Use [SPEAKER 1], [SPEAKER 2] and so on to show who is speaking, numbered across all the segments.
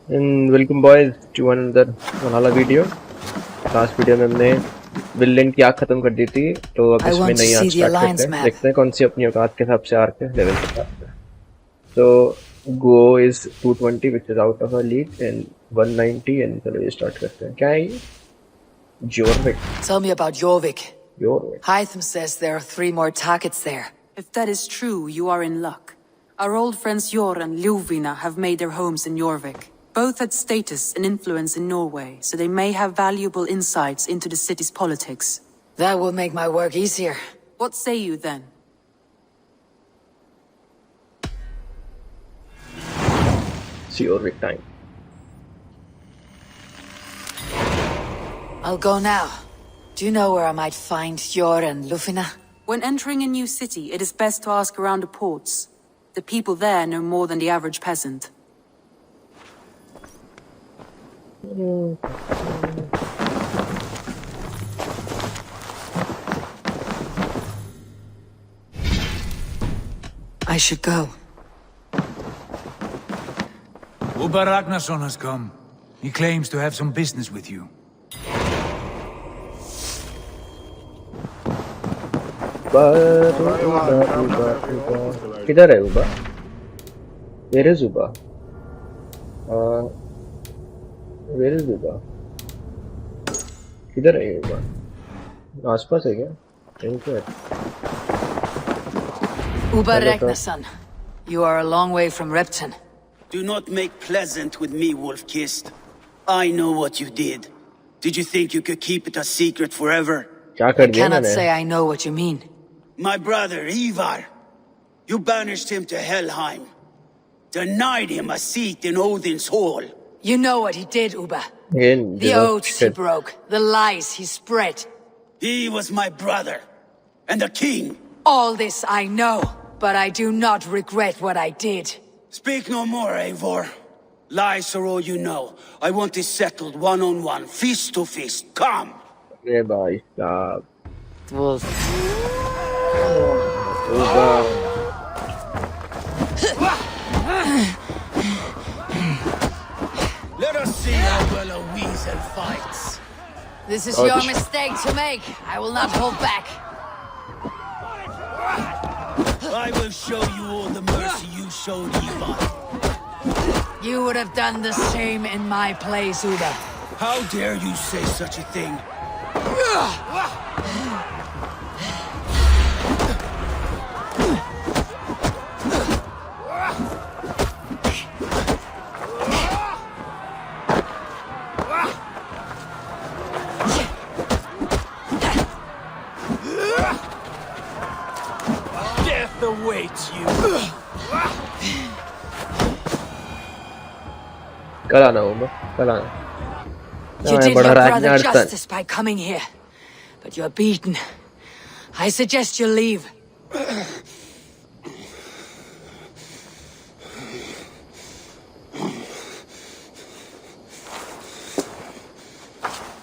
[SPEAKER 1] And welcome boys to another Valhalla video. Last video में हमने villain की आग खत्म कर दी थी, तो अब इसमें नई आग स्टार्ट करते हैं। देखते हैं कौन सी अपनी औकात के हिसाब से आर्क है लेवल के हिसाब से। So Go is 220 which is out of our league and 190 and चलो ये स्टार्ट करते हैं। क्या है ये? Jorvik.
[SPEAKER 2] Tell me about Jorvik.
[SPEAKER 1] Jorvik.
[SPEAKER 2] Hytham says there are 3 more targets there.
[SPEAKER 3] If that is true, you are in luck. Our old friends Jor and Ljufvina have made their homes in Jorvik. Both had status and influence in Norway, so they may have valuable insights into the city's politics.
[SPEAKER 2] That will make my work easier.
[SPEAKER 3] What say you then?
[SPEAKER 1] See Jorvik time.
[SPEAKER 2] I'll go now. Do you know where I might find Jor and Ljufvina?
[SPEAKER 3] When entering a new city, it is best to ask around the ports. The people there know more than the average peasant.
[SPEAKER 2] I should go.
[SPEAKER 4] Ubbe Ragnarsson has come. He claims to have some business with you.
[SPEAKER 1] किधर है उबा? Where is Ubbe? Where is Ubbe? किधर है Ubbe? आसपास है क्या? कहीं पे है?
[SPEAKER 2] Ubbe Ragnarsson, you are a long way from Repton.
[SPEAKER 5] Do not make pleasant with me, Wolf-Kissed. I know what you did. Did you think you could keep it a secret forever?
[SPEAKER 1] क्या कर
[SPEAKER 2] I
[SPEAKER 1] दिया
[SPEAKER 2] cannot
[SPEAKER 1] मैंने?
[SPEAKER 2] say I know what you mean.
[SPEAKER 5] My brother, Ivar. You banished him to Helheim. Denied him a seat in Odin's hall.
[SPEAKER 2] You know what he did, Ubbe.
[SPEAKER 1] Again,
[SPEAKER 2] The oaths he broke, the lies he spread.
[SPEAKER 5] He was my brother. And the king.
[SPEAKER 2] All this I know, but I do not regret what I did.
[SPEAKER 5] Speak no more, Eivor. Lies are all you know. I want this settled one-on-one, fist to fist. Come!
[SPEAKER 1] अरे भाई साहब,
[SPEAKER 2] Wolf.
[SPEAKER 5] Let us see how well a weasel fights.
[SPEAKER 2] This is your mistake to make. I will not hold back.
[SPEAKER 5] I will show you all the mercy you showed Ivar.
[SPEAKER 2] You would have done the same in my place, Ubbe.
[SPEAKER 5] How dare you say such a thing? Death awaits you.
[SPEAKER 1] कल आना उबा, कल आना।
[SPEAKER 2] You did your brother justice by coming here, but you're beaten. I suggest you leave.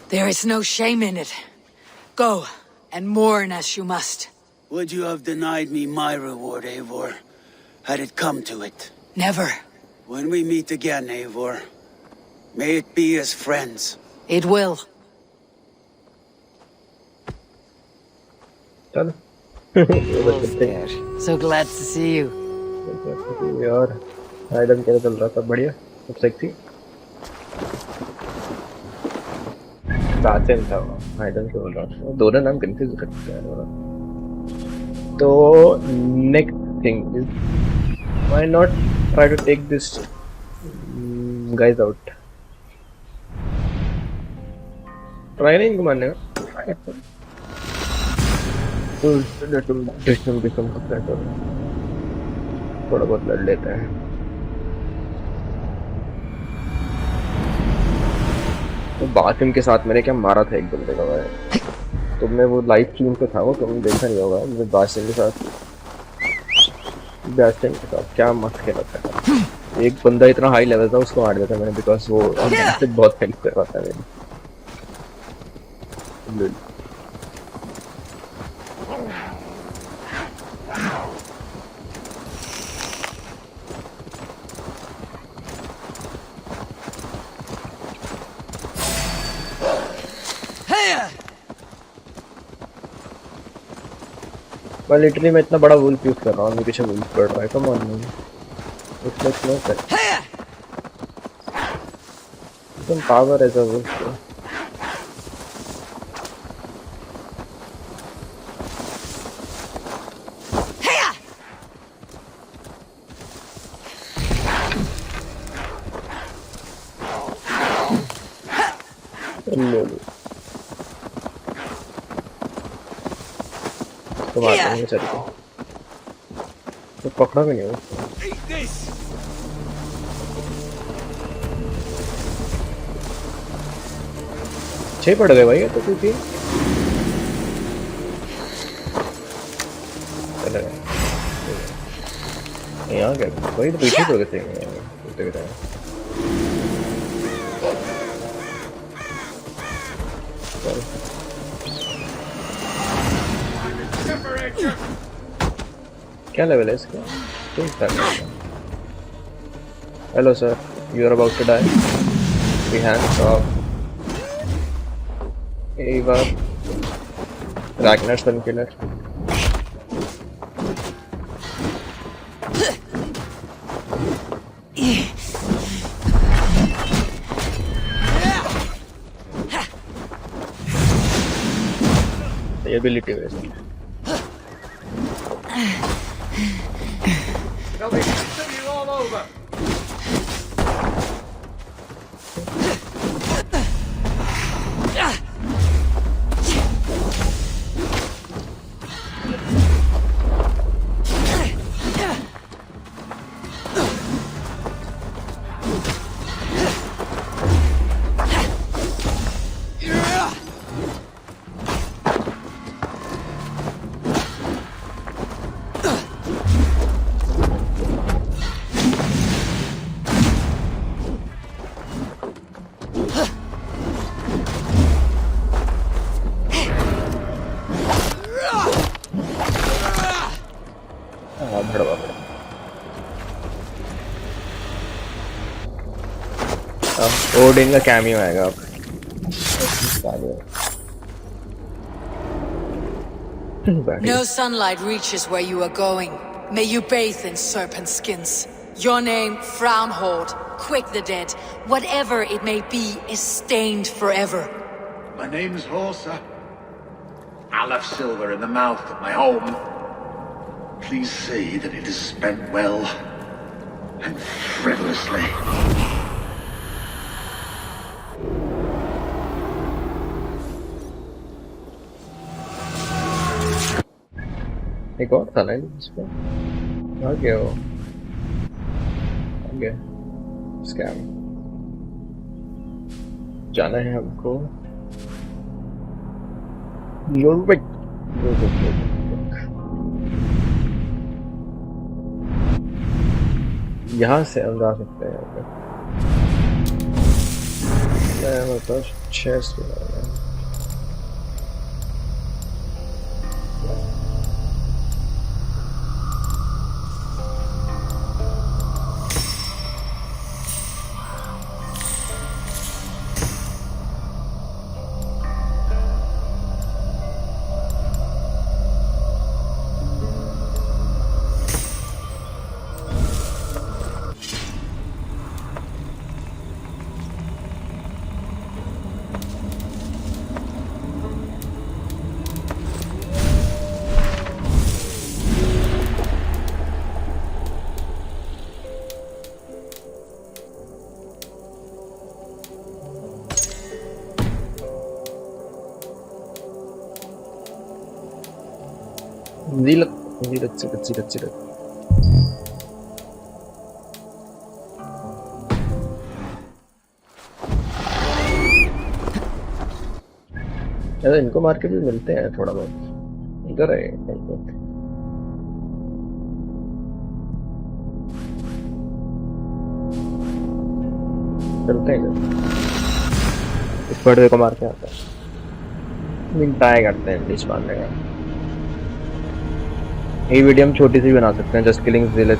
[SPEAKER 2] There is no shame in it. Go, and mourn as you must.
[SPEAKER 5] Would you have denied me my reward, Eivor, had it come to it?
[SPEAKER 2] Never.
[SPEAKER 5] When we meet again, Eivor, may it be as friends.
[SPEAKER 2] It will.
[SPEAKER 1] चलो।
[SPEAKER 2] So glad to see you.
[SPEAKER 1] यार, item कैसा चल रहा था? बढ़िया, सब sexy. Sachan था वो, आइटम क्यों बोल रहा था? दोनों नाम कंफ्यूज करते हैं यार। तो next thing is, why not try to take this guys out? Try नहीं इनको मारने का। थोड़ा बहुत लड़ लेते हैं। तो बाथरूम के साथ मैंने क्या मारा था एक बंदे का भाई। तुमने वो लाइव स्ट्रीम पे था वो, तुमने देखा नहीं होगा। मुझे बास्टिन के साथ क्या मस्त खेला था। एक बंदा इतना हाई लेवल था, उसको मार दिया था मैंने, बिकॉज वो बहुत हेल्प कर रहा था मेरी। मैं लिटरली मैं इतना बड़ा वुल्फ यूज कर रहा हूँ, मेरे पीछे वुल्फ पड़ रहा है। Come on movie, it's like no कर तुम पावर एज अ वुल्फ। तो मारते हैं चल के, तो पकड़ा भी नहीं हो। छह पड़ गए भाई, तो क्योंकि चले गए यहाँ क्या भाई, तो पीछे पड़ गए थे कुत्ते की तरह। क्या लेवल है इसका? Hello sir, you are about to die. We hands off Eva Ragnar Sun Killer. The ability is
[SPEAKER 6] they'll be hitting you all over.
[SPEAKER 1] Odin का कैमियो आएगा अब।
[SPEAKER 2] No sunlight reaches where you are going. May you bathe in serpent skins. Your name, Frown Horde, Quick the Dead, whatever it may be, is stained forever.
[SPEAKER 7] My name's Horsa. I'll have silver in the mouth of my home. Please say that it is spent well and frivolously.
[SPEAKER 1] एक और था ना इसमें, आ गया वो, आ गया scam. जाना है हमको योरविक। यहाँ से हम जा सकते हैं। मतलब 600 Zealots. यार इनको मार के भी मिलते हैं थोड़ा बहुत। इधर है इनको चलते हैं, इस पर्दे को मार के आता है। ट्राई करते हैं बीच मारने का। ये वीडियो हम छोटी सी बना सकते हैं, जस्ट किलिंग ज़ेलत।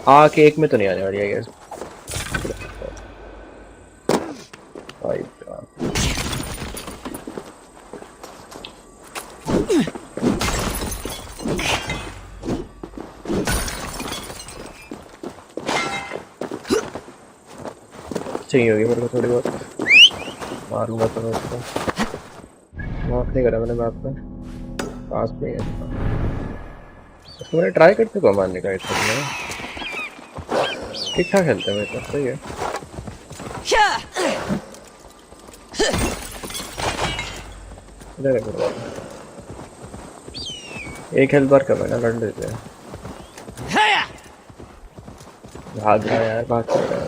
[SPEAKER 1] आके एक में तो नहीं आने वाली है गैस। चाहिए होगी मेरे को थोड़ी बहुत, मारूंगा तो मैं उसको। माफ नहीं करा मैंने मैप पे, पास में है उसको। मैंने ट्राई कर चुका मारने का, इस में ठीक ठाक खेलते हैं मेरे तो, सही है। एक हेल्थ बार कम है ना, लड़ लेते हैं। भाग रहा है यार, भाग रहा है।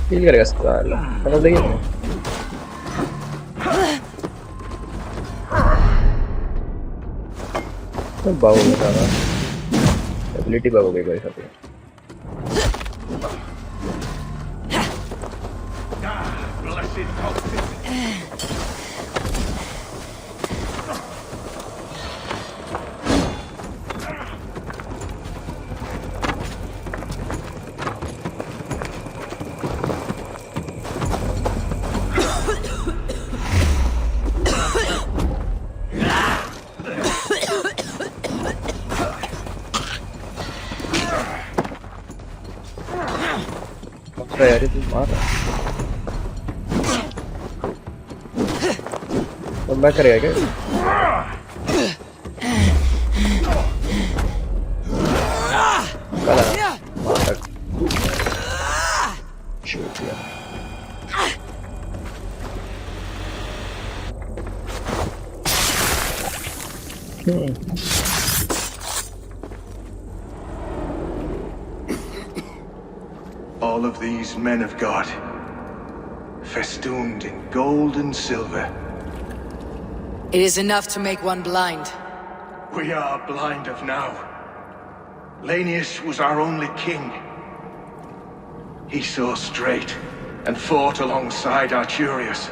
[SPEAKER 1] Heal करेगा साला, समझ लगी तुम्हें? तो बाबू बता रहा, एबिलिटी बाबू गई कोई साथी। यार तू मार कम बैक करेगा क्या?
[SPEAKER 7] All of these men of God, festooned in gold and silver.
[SPEAKER 2] It is enough to make one blind.
[SPEAKER 7] We are blind of now. Lanius was our only king. He saw straight and fought alongside Arturius.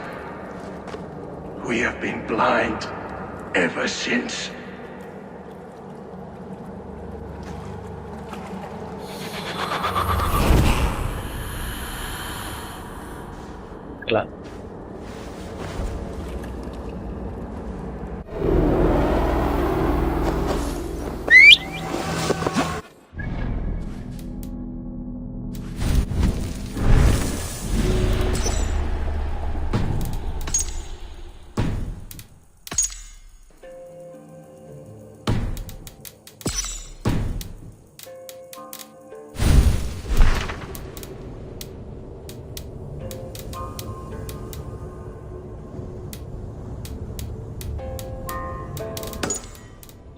[SPEAKER 7] We have been blind ever since.
[SPEAKER 1] Klar.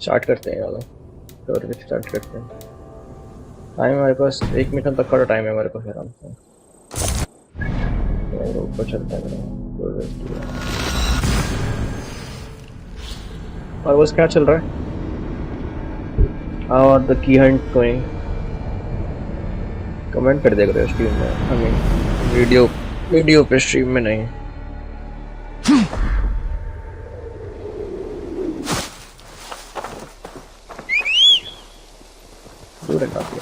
[SPEAKER 1] Start करते हैं वाला, जॉर्विक start करते हैं। Time हमारे पास 1 minute तक का time है हमारे पास आराम से। ऊपर चलता है और बस क्या चल रहा है? और the key Hunt going. Comment कर दिया करो स्ट्रीम में, आई मीन वीडियो पे, स्ट्रीम में नहीं। स्टूडेंट काफी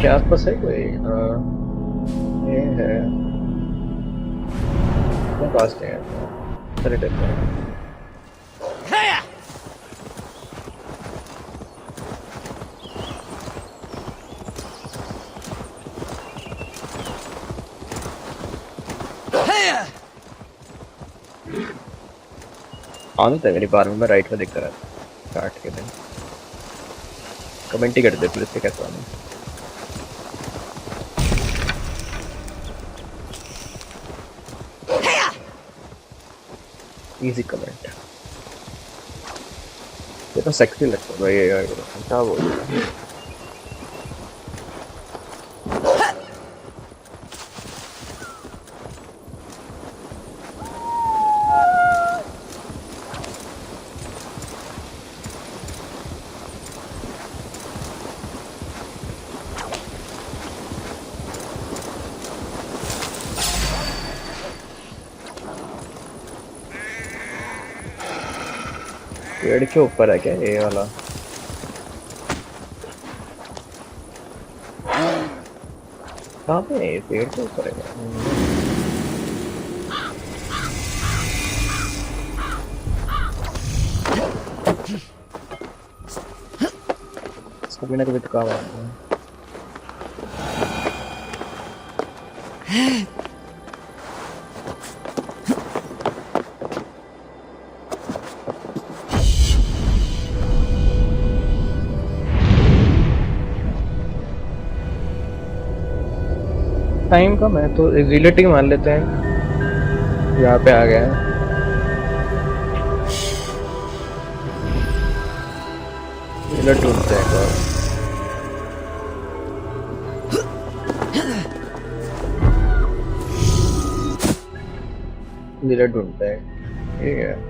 [SPEAKER 1] क्या आसपास है कोई? ये है क्या पास है? चले देखते हैं। आनंद है मेरी बार में, मैं राइट में देखता रहता काट के दिन कमेंट ही कर दे पुलिस के कैसे आने। इजी कमेंट ये तो सेक्सी लगता है भाई। ये क्या बोल रहा है? पेड़ के ऊपर है क्या ये वाला? कहाँ पे है? पेड़ के ऊपर है क्या? इसको बिना कभी तो काम आता है। टाइम कम है तो रिलेटिव मान लेते हैं। यहाँ पे आ गया है। रिलेट ढूंढते हैं और रिलेट ढूंढते हैं। ठीक है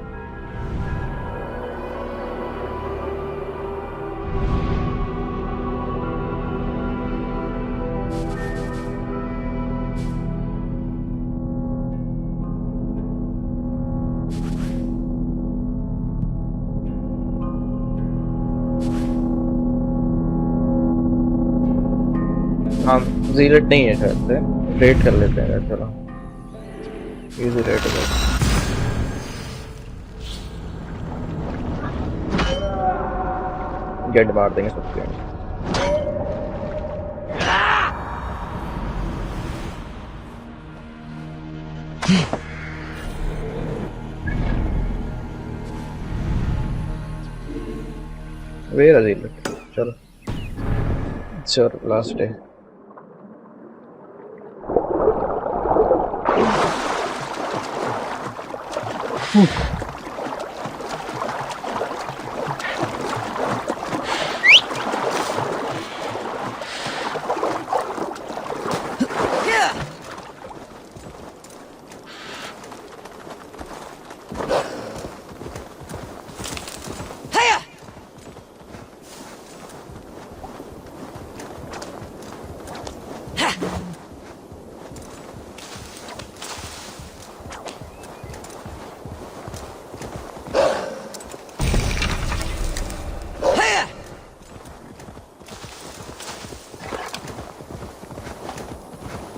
[SPEAKER 1] हाँ जीरेट नहीं है शायद से। रेट कर लेते हैं चलो। इजी रेट है। गेट मार देंगे सबके। वेर जीरेट चलो चलो last day.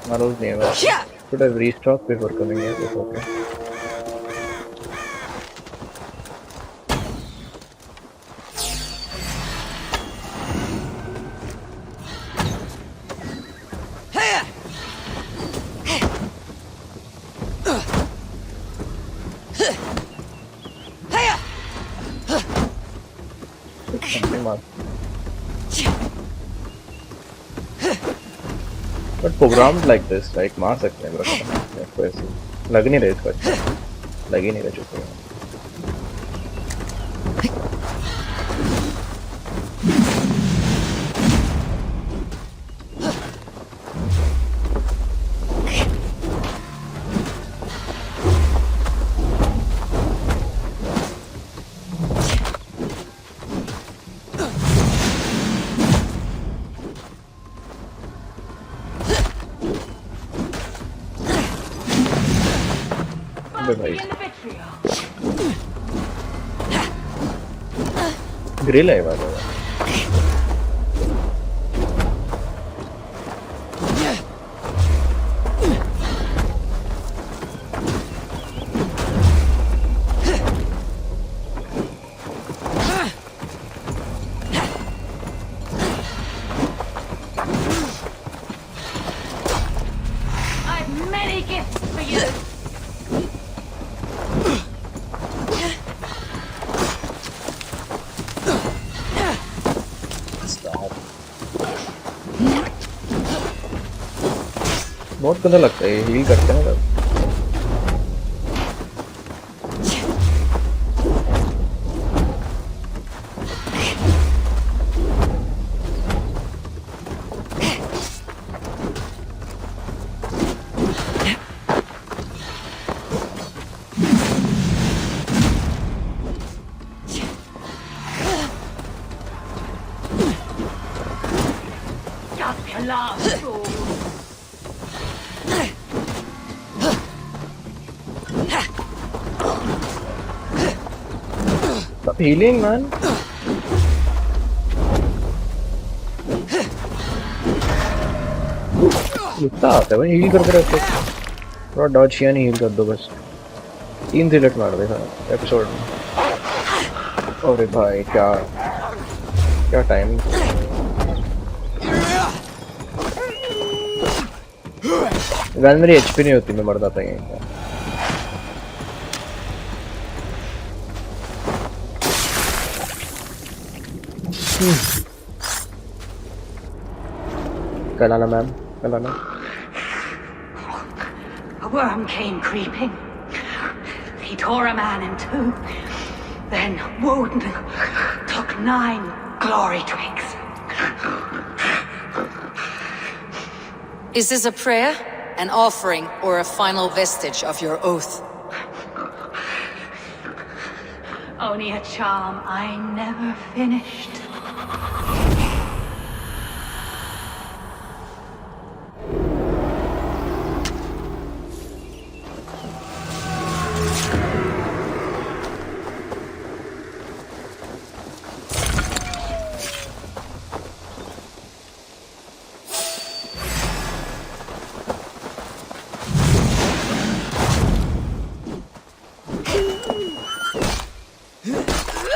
[SPEAKER 1] Marrows never. Should have restocked before coming here. It's okay. But programmed like this, like मार सकते हैं बस ऐसे लग नहीं रहे इसको अच्छा लग ही नहीं रहा चुके हैं। भाई ग्रिल है वाला बहुत गंदा लगता है ये हील करते हैं ना Stop healing, man. गुस्सा आता है भाई हील करते रहते थोड़ा डॉज किया नहीं हील कर दो बस 3 रिलेट मार दे सारा एपिसोड में अरे भाई क्या क्या टाइम गन मेरी एचपी नहीं होती मैं मर जाता यहीं Kalana, ma'am. Kalana.
[SPEAKER 8] A worm came creeping. He tore a man in two. Then Woden took 9 glory twigs.
[SPEAKER 2] Is this a prayer, an offering, or a final vestige of your oath?
[SPEAKER 8] Only a charm I never finished.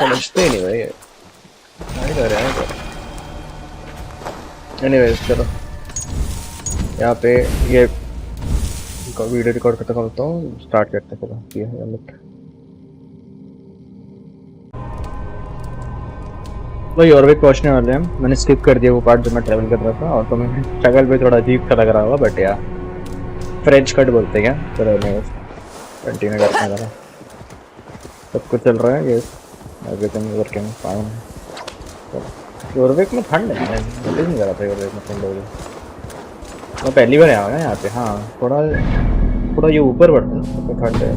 [SPEAKER 1] समझते नहीं भाई नहीं कर रहे हैं anyways चलो यहाँ पे ये वीडियो रिकॉर्ड करता हूँ स्टार्ट करते हैं चलो ये है अमित तो यॉर्विक पहुँचने वाले हैं मैंने स्किप कर दिया वो पार्ट जो मैं ट्रैवल कर रहा था और तो मैं स्ट्रगल पे थोड़ा अजीब सा लग रहा होगा बट यार फ्रेंच कट बोलते हैं क्या चलो एनीवेज कंटिन्यू करते हैं सब कुछ चल रहा है ये everything working fine Jorvik में ठंड है मैं नोटिस नहीं कर रहा था Jorvik में ठंड हो गई मैं पहली बार आया हूँ ना यहाँ पे हाँ थोड़ा ये ऊपर बढ़ता है तो ठंड है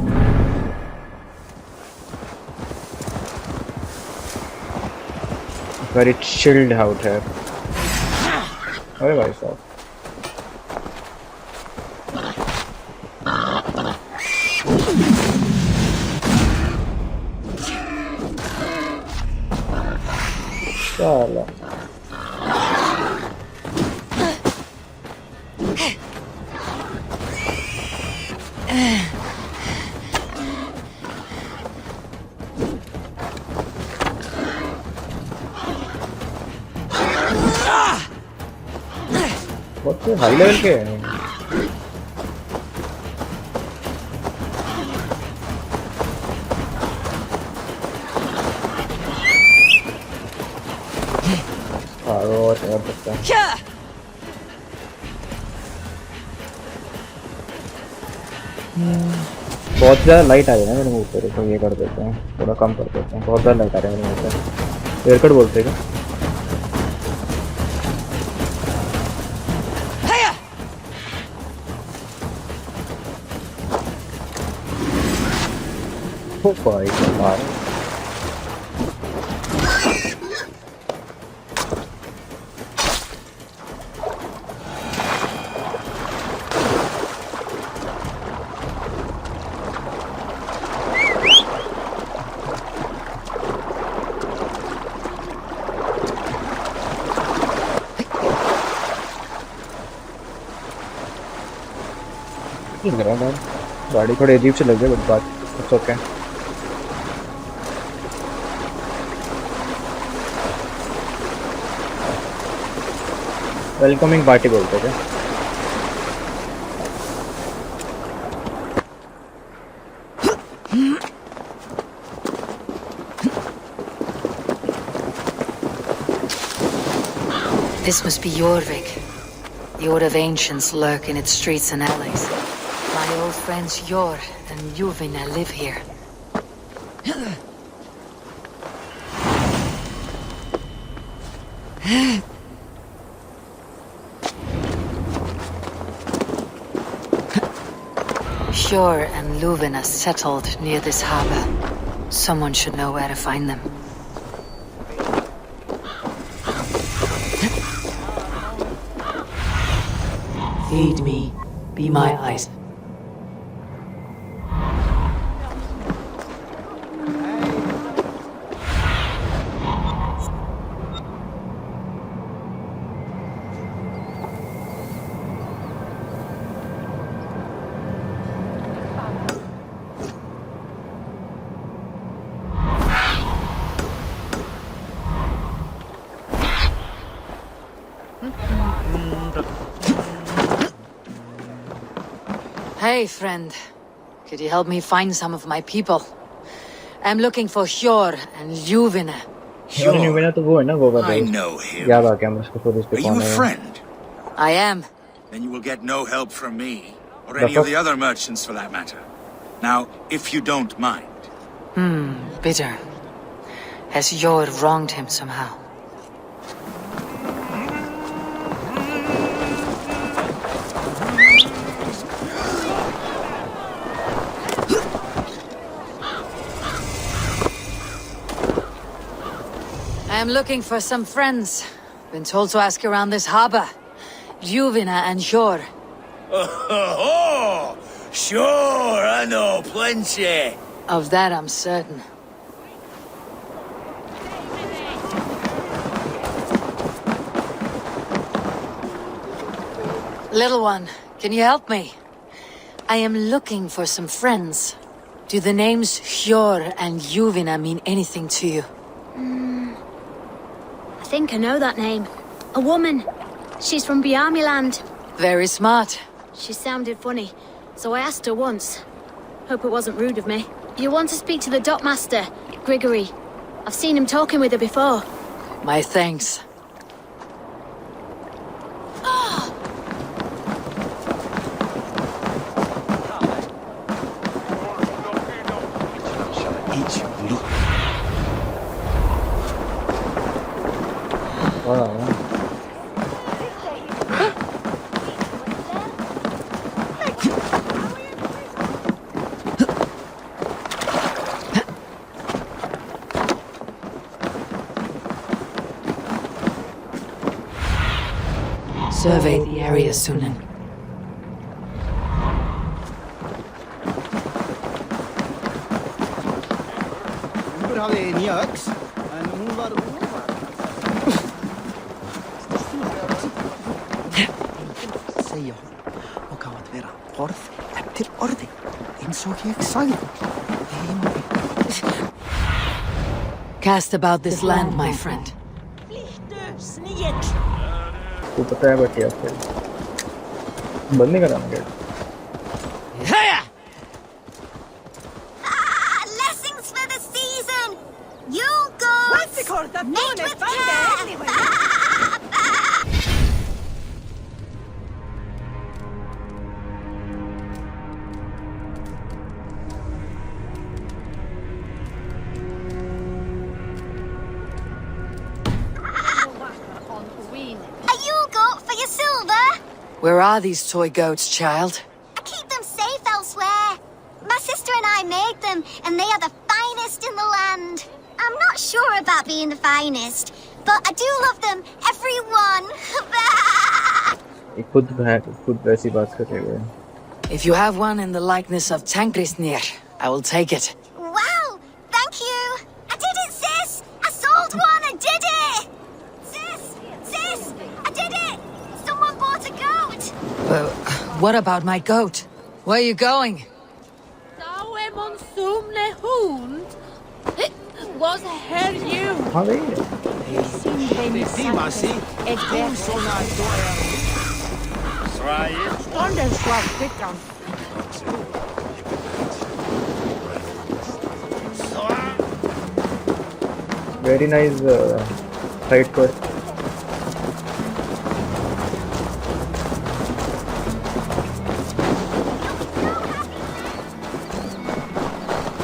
[SPEAKER 1] very chilled out है अरे भाई साहब साला बहुत हाई लेवल के हैं बहुत ज़्यादा लाइट आ रही है ना मेरे मुँह पे तो ये कर देते हैं थोड़ा कम कर देते हैं बहुत ज़्यादा लाइट आ रही है मेरे मुँह पे एयरकट बोलते हैं क्या भाई यार लग रहा है गाड़ी थोड़ी अजीब से लग रही है बट बात इट्स ओके वेलकमिंग पार्टी बोलते हैं
[SPEAKER 2] This must be Jorvik. The Order of Ancients lurk in its streets and alleys. My old friends Jor and Ljufvina live here. Jor and Ljufvina settled near this harbor. Someone should know where to find them. Feed me. Be my eyes. Hey, friend. Could you help me find some of my people? I'm looking for Jor and Ljufvina.
[SPEAKER 1] Jor and Ljufvina तो वो है ना वो वाला
[SPEAKER 5] I know him.
[SPEAKER 1] याद आ गया मुझको खुद इस पे
[SPEAKER 5] Are
[SPEAKER 1] कौन
[SPEAKER 5] you a
[SPEAKER 1] है
[SPEAKER 5] friend?
[SPEAKER 2] I am.
[SPEAKER 5] Then you will get no help from me, or
[SPEAKER 1] The
[SPEAKER 5] any of
[SPEAKER 1] fuck?
[SPEAKER 5] the other merchants for that matter. Now, if you don't mind.
[SPEAKER 2] Bitter. Has Jor wronged him somehow? I'm looking for some friends. Been told to ask around this harbor. Ljufvina and Jor.
[SPEAKER 5] Oh, sure, I know plenty.
[SPEAKER 2] Of that I'm certain. Little one, can you help me? I am looking for some friends. Do the names Jor and Ljufvina mean anything to you?
[SPEAKER 9] I think I know that name. A woman. She's from Biamiland.
[SPEAKER 2] Very smart.
[SPEAKER 9] She sounded funny, so I asked her once. Hope it wasn't rude of me. You want to speak to the dockmaster, Grigory. I've seen him talking with her before.
[SPEAKER 2] My thanks. Survey the area, Sunan. Cast about this land, my friend.
[SPEAKER 1] तू पता है but यार फिर बंद नहीं करा मुझे
[SPEAKER 9] Blessings for the season! You go! Mate with care!
[SPEAKER 2] Where are these toy goats, child?
[SPEAKER 9] I keep them safe elsewhere. My sister and I made them, and they are the finest in the land. I'm not sure about being the finest, but I do love them, every one.
[SPEAKER 1] खुद वैसी बात कर रहे हैं.
[SPEAKER 2] If you have one in the likeness of Tankrisnir, I will take it.
[SPEAKER 9] Wow, thank you. I did it, sis. I sold one. I did it. Sis, I did it. Someone bought a goat.
[SPEAKER 2] What about my goat? Where are you going?
[SPEAKER 10] Was her you?
[SPEAKER 1] हाँ भाई very nice side quest.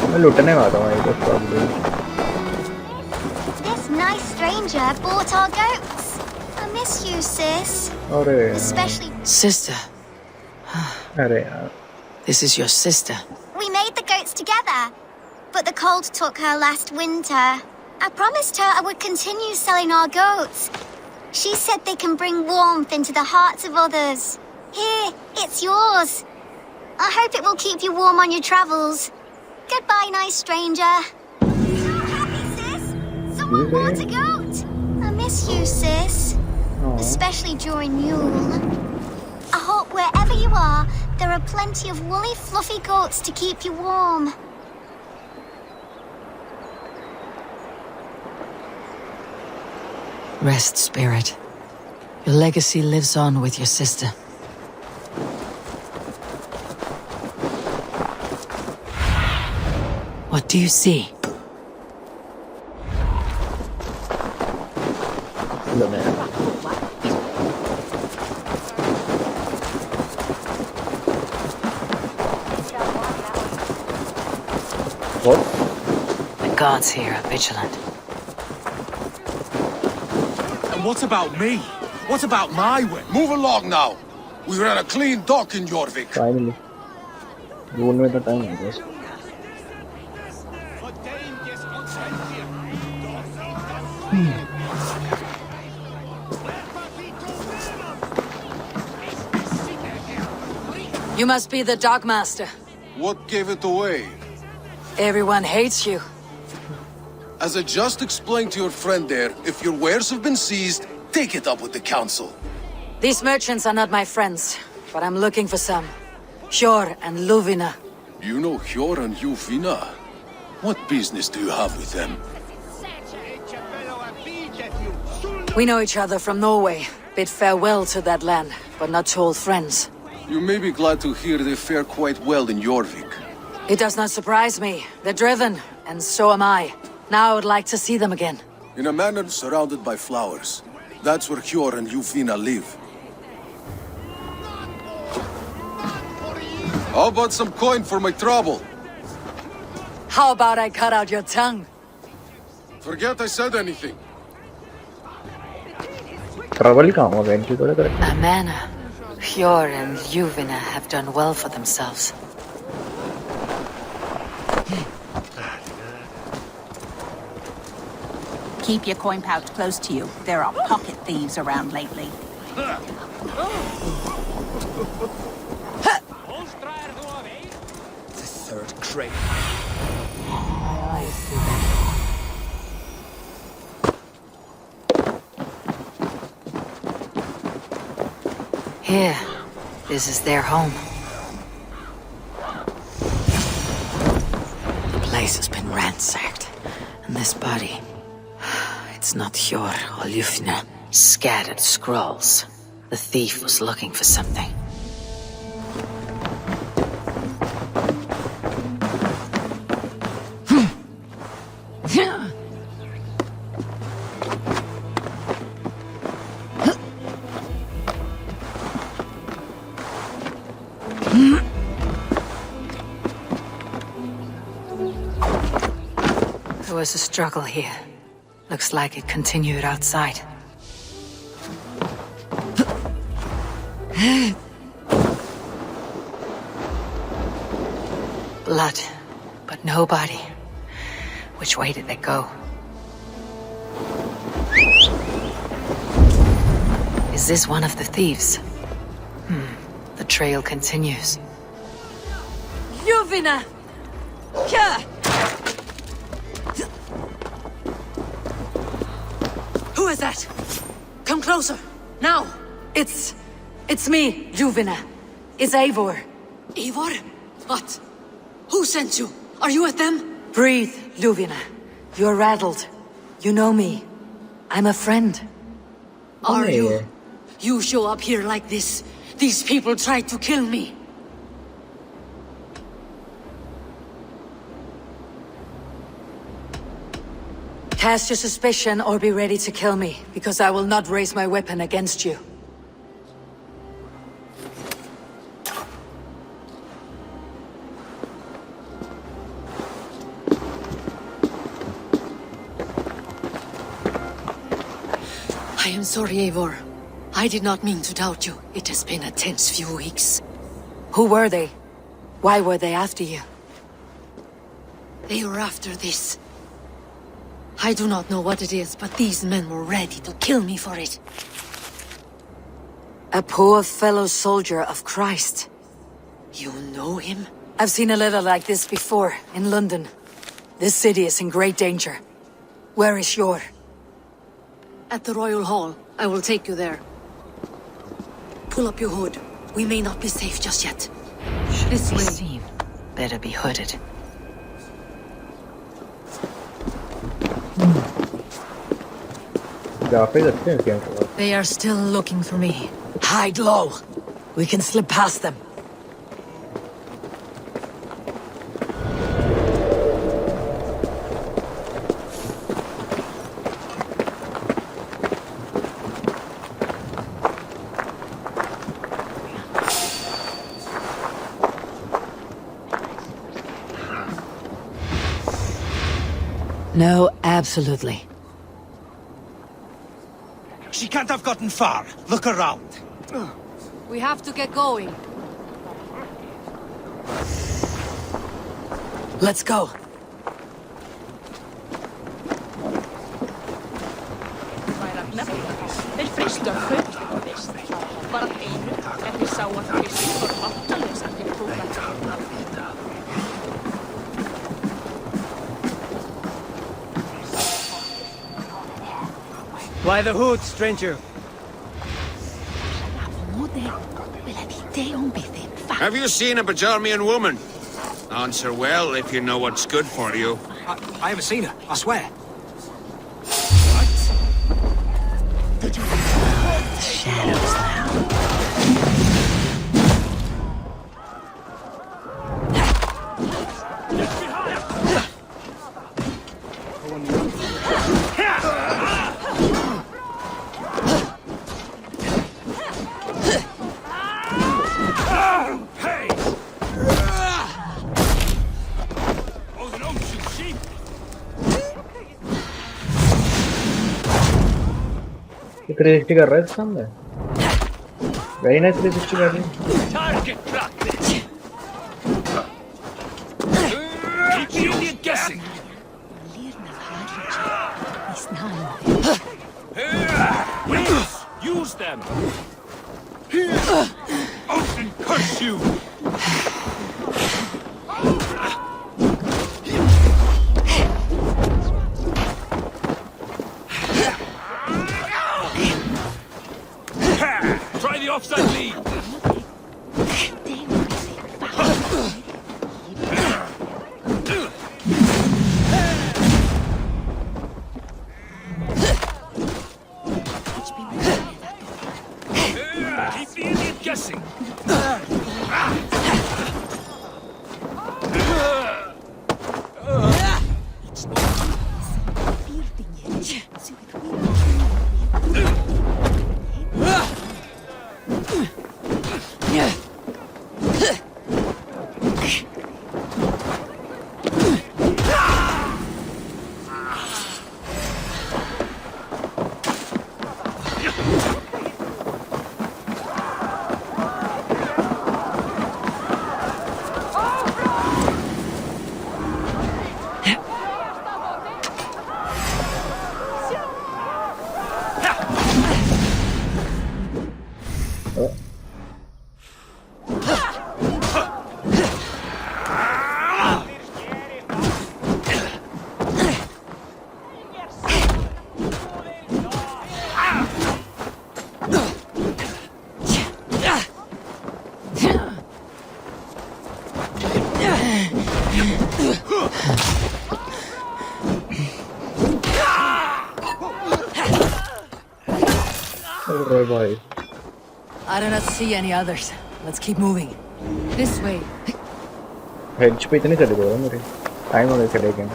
[SPEAKER 1] मैं लुटने वाला हूँ ये तो
[SPEAKER 9] This nice stranger bought our goats. I miss you, sis.
[SPEAKER 1] अरे
[SPEAKER 9] Especially.
[SPEAKER 2] Sister.
[SPEAKER 1] अरे यार
[SPEAKER 2] This is your sister.
[SPEAKER 9] We made the goats together, but the cold took her last winter. I promised her I would continue selling our goats. She said they can bring warmth into the hearts of others. Here, it's yours. I hope it will keep you warm on your travels. Goodbye, nice stranger. Happy, sis? Someone bought a goat. I miss you, sis. Especially during Yule. I hope wherever you are, there are plenty of woolly, fluffy goats to keep you warm.
[SPEAKER 2] Rest, spirit. Your legacy lives on with your sister. What do you see?
[SPEAKER 1] What?
[SPEAKER 2] The gods here are vigilant.
[SPEAKER 6] And what about me? What about my way?
[SPEAKER 11] Move along now. We ran a clean dock in Jorvik.
[SPEAKER 1] Finally. June में तो time है बस.
[SPEAKER 2] You must be the Dogmaster.
[SPEAKER 11] What gave it away?
[SPEAKER 2] Everyone hates you.
[SPEAKER 11] As I just explained to your friend there, if your wares have been seized, take it up with the council.
[SPEAKER 2] These merchants are not my friends, but I'm looking for some. Hjor and Ljufvina.
[SPEAKER 11] You know Hjor and Ljufvina? What business do you have with them?
[SPEAKER 2] We know each other from Norway. Bid farewell to that land, but not to old friends.
[SPEAKER 11] You may be glad to hear they fare quite well in Jorvik.
[SPEAKER 2] It does not surprise me. They're driven, and so am I. Now I would like to see them again.
[SPEAKER 11] In a manor surrounded by flowers. That's where Hjor and Ljufvina live. How about some coin for my trouble?
[SPEAKER 2] How about I cut out your tongue?
[SPEAKER 11] Forget I said anything.
[SPEAKER 1] Travel कहाँ होगा entry थोड़ा करें.
[SPEAKER 2] A manor. Hjor and Ljufvina have done well for themselves.
[SPEAKER 10] Keep your coin pouch close to you. There are pocket thieves around lately.
[SPEAKER 6] The third crate.
[SPEAKER 2] Here. This is their home. The place has been ransacked. And this body... It's not Hjor or Ljufvina. Scattered scrolls. The thief was looking for something. There was a struggle here. Looks like it continued outside. Blood, but no body. Which way did they go? Is this one of the thieves? The trail continues. Ljufvina! Here! Who is that? Come closer, now! It's me, Ljufvina. It's Eivor. Eivor? What? Who sent you? Are you with them? Breathe, Ljufvina. You're rattled. You know me. I'm a friend. Are you? You show up here like this. These people tried to kill me. Cast your suspicion or be ready to kill me, because I will not raise my weapon against you. I am sorry, Eivor. I did not mean to doubt you. It has been a tense few weeks. Who were they? Why were they after you? They were after this. I do not know what it is, but these men were ready to kill me for it. A poor fellow soldier of Christ. You know him? I've seen a letter like this before, in London. This city is in great danger. Where is Jor? At the Royal Hall. I will take you there. Pull up your hood. We may not be safe just yet. This way. Seen. Better be hooded. They are still looking for me. Hide low. We can slip past them. No, absolutely.
[SPEAKER 6] She can't have gotten far. Look around.
[SPEAKER 2] We have to get going. Let's go.
[SPEAKER 6] Why the hood, stranger?
[SPEAKER 12] Have you seen a Bajarmian woman? Answer well if you know what's good for you.
[SPEAKER 6] I haven't seen her, I swear.
[SPEAKER 2] The shadows now.
[SPEAKER 1] Three कर रहा है सामने very nice 360 कर रही
[SPEAKER 6] Use them. Ocean curse you. Try the offside lead. Keep the idiot guessing.
[SPEAKER 2] cannot see any others. Let's keep moving. This way.
[SPEAKER 1] Head पे इतने चले गए मेरे टाइम हो गया चले गए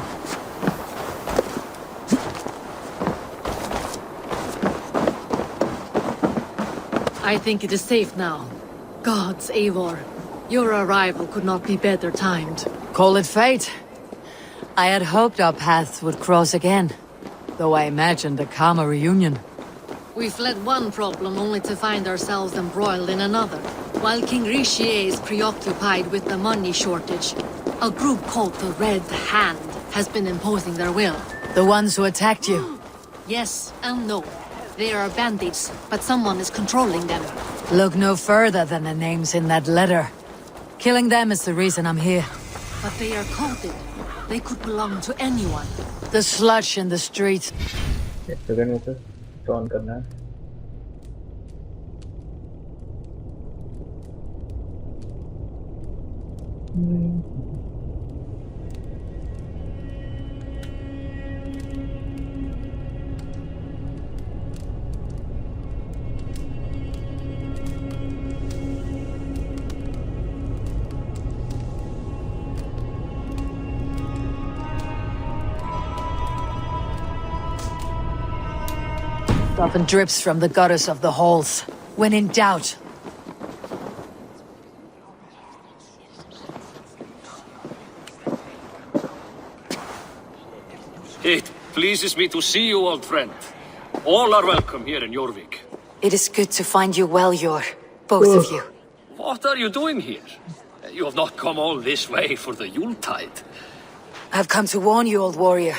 [SPEAKER 2] I think it is safe now. Gods, Eivor, your arrival could not be better timed. Call it fate. I had hoped our paths would cross again, though I imagined a calmer reunion. We fled one problem only to find ourselves embroiled in another. While King Richier is preoccupied with the money shortage, a group called the Red Hand has been imposing their will. The ones who attacked you? Yes and no. They are bandits, but someone is controlling them. Look no further than the names in that letter. Killing them is the reason I'm here. But they are coded. They could belong to anyone. The sludge in the streets.
[SPEAKER 1] On करना है
[SPEAKER 2] Often drips from the gutters of the halls. When in doubt.
[SPEAKER 13] It pleases me to see you, old friend. All are welcome here in Jorvik.
[SPEAKER 2] It is good to find you well, Yor. Both of you.
[SPEAKER 13] What are you doing here? You have not come all this way for the Yuletide.
[SPEAKER 2] I've come to warn you, old warrior,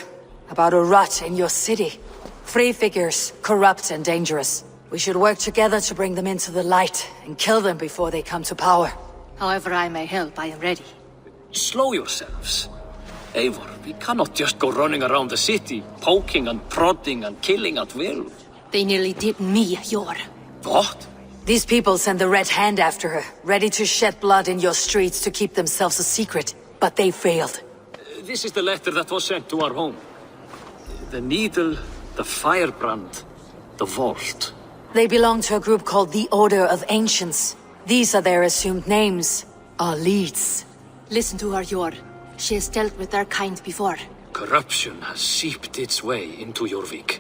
[SPEAKER 2] about a rot in your city. Free figures, corrupt and dangerous. We should work together to bring them into the light and kill them before they come to power. However I may help, I am ready.
[SPEAKER 13] Slow yourselves. Eivor, we cannot just go running around the city, poking and prodding and killing at will.
[SPEAKER 2] They nearly did me, Yor.
[SPEAKER 13] What?
[SPEAKER 2] These people send the Red Hand after her, ready to shed blood in your streets to keep themselves a secret. But they failed.
[SPEAKER 13] This is the letter that was sent to our home. The needle, the firebrand, the vault.
[SPEAKER 2] They belong to a group called the Order of Ancients. These are their assumed names. Our leads. Listen to her, Yor. She has dealt with their kind before.
[SPEAKER 13] Corruption has seeped its way into Jorvik.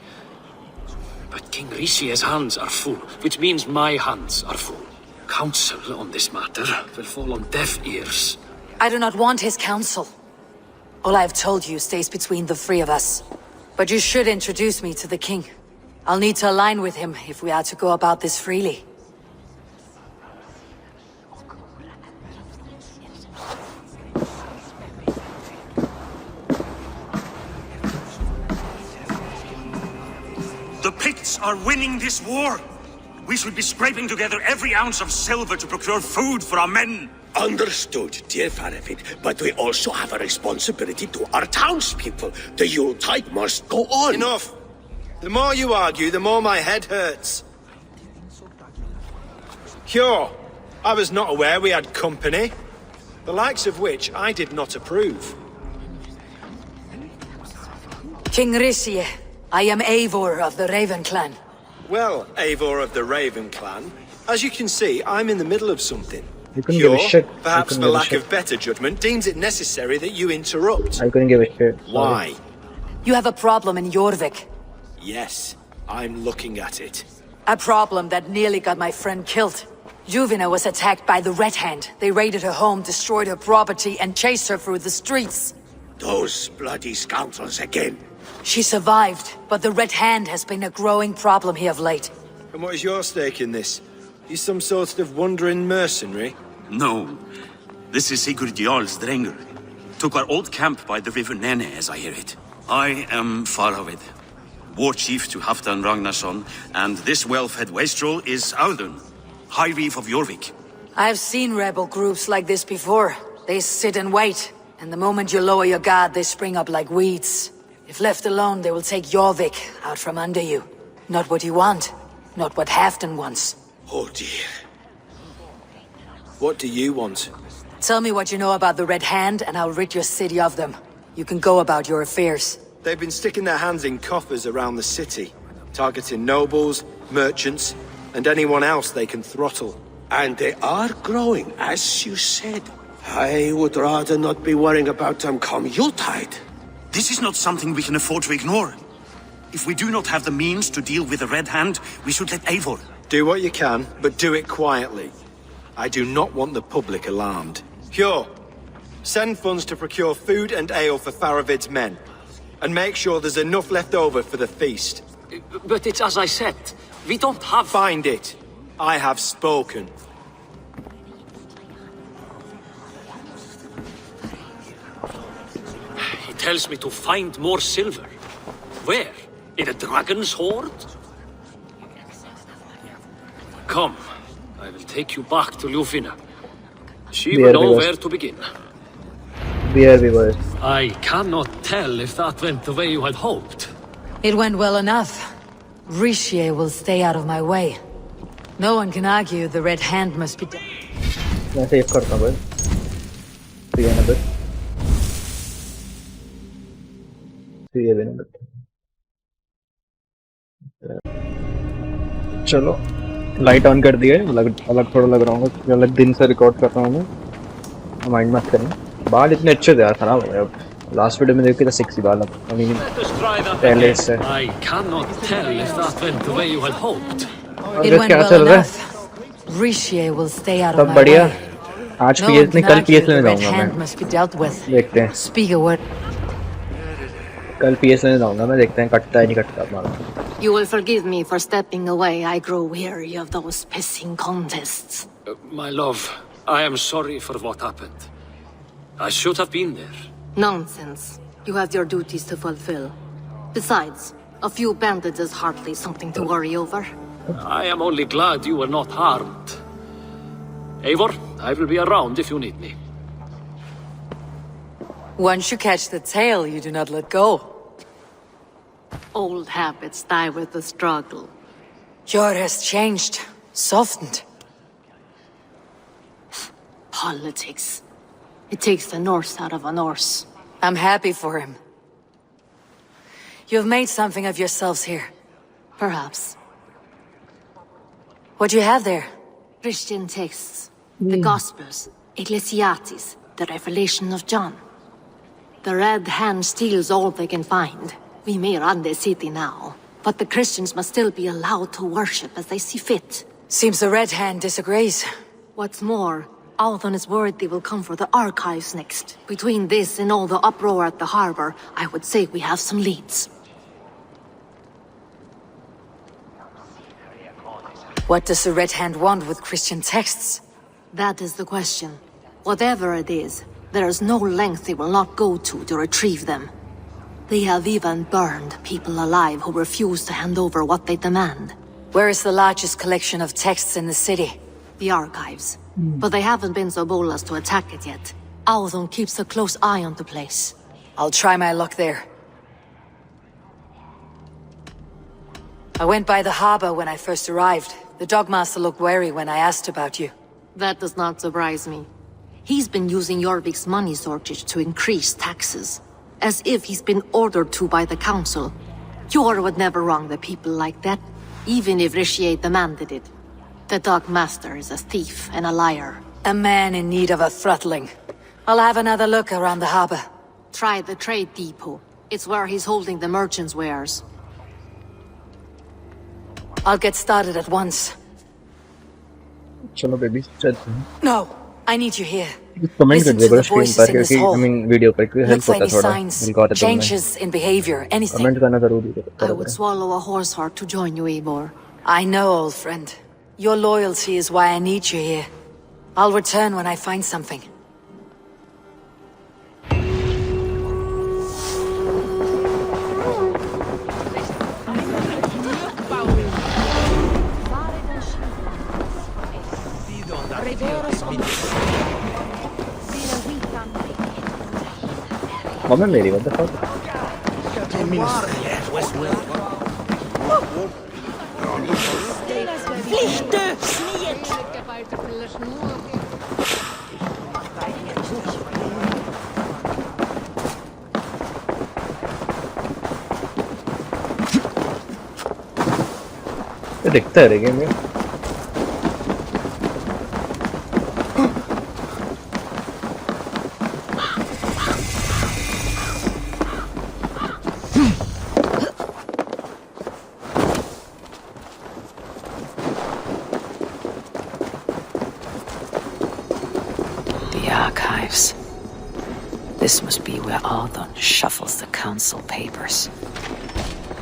[SPEAKER 13] But King Richier's hands are full, which means my hands are full. Counsel on this matter will fall on deaf ears.
[SPEAKER 2] I do not want his counsel. All I have told you stays between the three of us. But you should introduce me to the king. I'll need to align with him if we are to go about this freely.
[SPEAKER 14] The Picts are winning this war. We should be scraping together every ounce of silver to procure food for our men.
[SPEAKER 5] Understood, dear Farafit, but we also have a responsibility to our townspeople. The Yuletide must go on.
[SPEAKER 15] Enough! The more you argue, the more my head hurts. Cure, I was not aware we had company, the likes of which I did not approve.
[SPEAKER 2] King Richier, I am Eivor of the Raven Clan.
[SPEAKER 15] Well, Eivor of the Raven Clan, as you can see, I'm in the middle of something.
[SPEAKER 1] You couldn't give a shit.
[SPEAKER 15] Perhaps for lack of better judgment, deems it necessary that you interrupt.
[SPEAKER 1] I couldn't give a shit.
[SPEAKER 15] Why?
[SPEAKER 2] You have a problem in Jorvik.
[SPEAKER 15] Yes, I'm looking at it.
[SPEAKER 2] A problem that nearly got my friend killed. Ljufvina was attacked by the Red Hand. They raided her home, destroyed her property, and chased her through the streets.
[SPEAKER 5] Those bloody scoundrels again.
[SPEAKER 2] She survived, but the Red Hand has been a growing problem here of late.
[SPEAKER 15] And what is your stake in this? You some sort of wandering mercenary?
[SPEAKER 14] No. This is Sigurd Jarl's Drenger. Took our old camp by the river Nene, as I hear it. I am Faravid, war chief to Halfdan Ragnarsson, and this well-fed wastrel is Audun, High Reef of Jorvik.
[SPEAKER 2] I've seen rebel groups like this before. They sit and wait, and the moment you lower your guard, they spring up like weeds. If left alone, they will take Jorvik out from under you. Not what you want, not what Halfdan wants.
[SPEAKER 5] Oh dear.
[SPEAKER 15] What do you want?
[SPEAKER 2] Tell me what you know about the Red Hand, and I'll rid your city of them. You can go about your affairs.
[SPEAKER 15] They've been sticking their hands in coffers around the city, targeting nobles, merchants, and anyone else they can throttle.
[SPEAKER 16] And they are growing, as you said. I would rather not be worrying about them come Yuletide.
[SPEAKER 14] This is not something we can afford to ignore. If we do not have the means to deal with the Red Hand, we should let Eivor.
[SPEAKER 15] Do what you can, but do it quietly. I do not want the public alarmed. Hjor, send funds to procure food and ale for Faravid's men. And make sure there's enough left over for the feast.
[SPEAKER 13] But it's as I said. We don't have...
[SPEAKER 15] Find it. I have spoken.
[SPEAKER 13] He tells me to find more silver. Where? In a dragon's hoard? Come, I will take you back to Ljufvina. She will know where to begin. I cannot tell if that went the way you had hoped.
[SPEAKER 2] It went well enough. Richier will stay out of my way. No one can argue the Red Hand must be...
[SPEAKER 1] मैं save करता हूँ बस 3 number चलो light on कर दिया है अलग थोड़ा लग रहा हूँ अलग दिन से रिकॉर्ड कर रहा हूँ मैं माइंड मत करना बाल इतने अच्छे थे यार खराब हो गए अब लास्ट वीडियो में देख के तो 6 बाल अब पहले से क्या चल रहा है सब बढ़िया आज पीएस नहीं कल पीएस लेने जाऊंगा मैं देखते हैं कल पीएस लेने जाऊंगा मैं देखते हैं कटता है नहीं कटता हमारा
[SPEAKER 17] You will forgive me for stepping away. I grow weary of those pissing contests.
[SPEAKER 13] My love, I am sorry for what happened. I should have been there.
[SPEAKER 17] Nonsense. You have your duties to fulfill. Besides, a few bandits is hardly something to worry over.
[SPEAKER 13] I am only glad you were not harmed. Eivor, I will be around if you need me.
[SPEAKER 2] Once you catch the tail, you do not let go.
[SPEAKER 17] Old habits die with the struggle.
[SPEAKER 2] Jor has changed, softened.
[SPEAKER 17] Politics. It takes the Norse out of a Norse.
[SPEAKER 2] I'm happy for him. You've made something of yourselves here.
[SPEAKER 17] Perhaps.
[SPEAKER 2] What do you have there?
[SPEAKER 17] Christian texts. The Gospels. Ecclesiastes. The Revelation of John. The Red Hand steals all they can find. We may run the city now, but the Christians must still be allowed to worship as they see fit.
[SPEAKER 2] Seems the Red Hand disagrees.
[SPEAKER 17] What's more, Althon is worried they will come for the archives next. Between this and all the uproar at the harbor, I would say we have some leads.
[SPEAKER 2] What does the Red Hand want with Christian texts?
[SPEAKER 17] That is the question. Whatever it is, there is no length they will not go to retrieve them. They have even burned people alive who refuse to hand over what they demand.
[SPEAKER 2] Where is the largest collection of texts in the city?
[SPEAKER 17] The archives. But they haven't been so bold as to attack it yet. Althon keeps a close eye on the place.
[SPEAKER 2] I'll try my luck there. I went by the harbor when I first arrived. The Dogmaster looked wary when I asked about you.
[SPEAKER 17] That does not surprise me. He's been using Jorvik's money shortage to increase taxes. As if he's been ordered to by the council. Jor would never wrong the people like that, even if Richier demanded it. The Dogmaster is a thief and a liar.
[SPEAKER 2] A man in need of a throttling. I'll have another look around the harbor.
[SPEAKER 17] Try the trade depot. It's where he's holding the merchants' wares.
[SPEAKER 2] I'll get started at once.
[SPEAKER 1] चलो baby चलते हैं.
[SPEAKER 2] No, I need you here.
[SPEAKER 1] Comment कर दे बस screen पर क्योंकि I mean video पर क्योंकि help होता थोड़ा.
[SPEAKER 2] Signs, changes in behavior, anything.
[SPEAKER 1] Comment करना जरूरी है.
[SPEAKER 17] I would swallow a horse heart to join you, Eivor.
[SPEAKER 2] I know, old friend. Your loyalty is why I need you here. I'll return when I find something.
[SPEAKER 1] Woman lady, what the fuck? ये दिखता है game में
[SPEAKER 18] The archives. This must be where Ardon shuffles the council papers.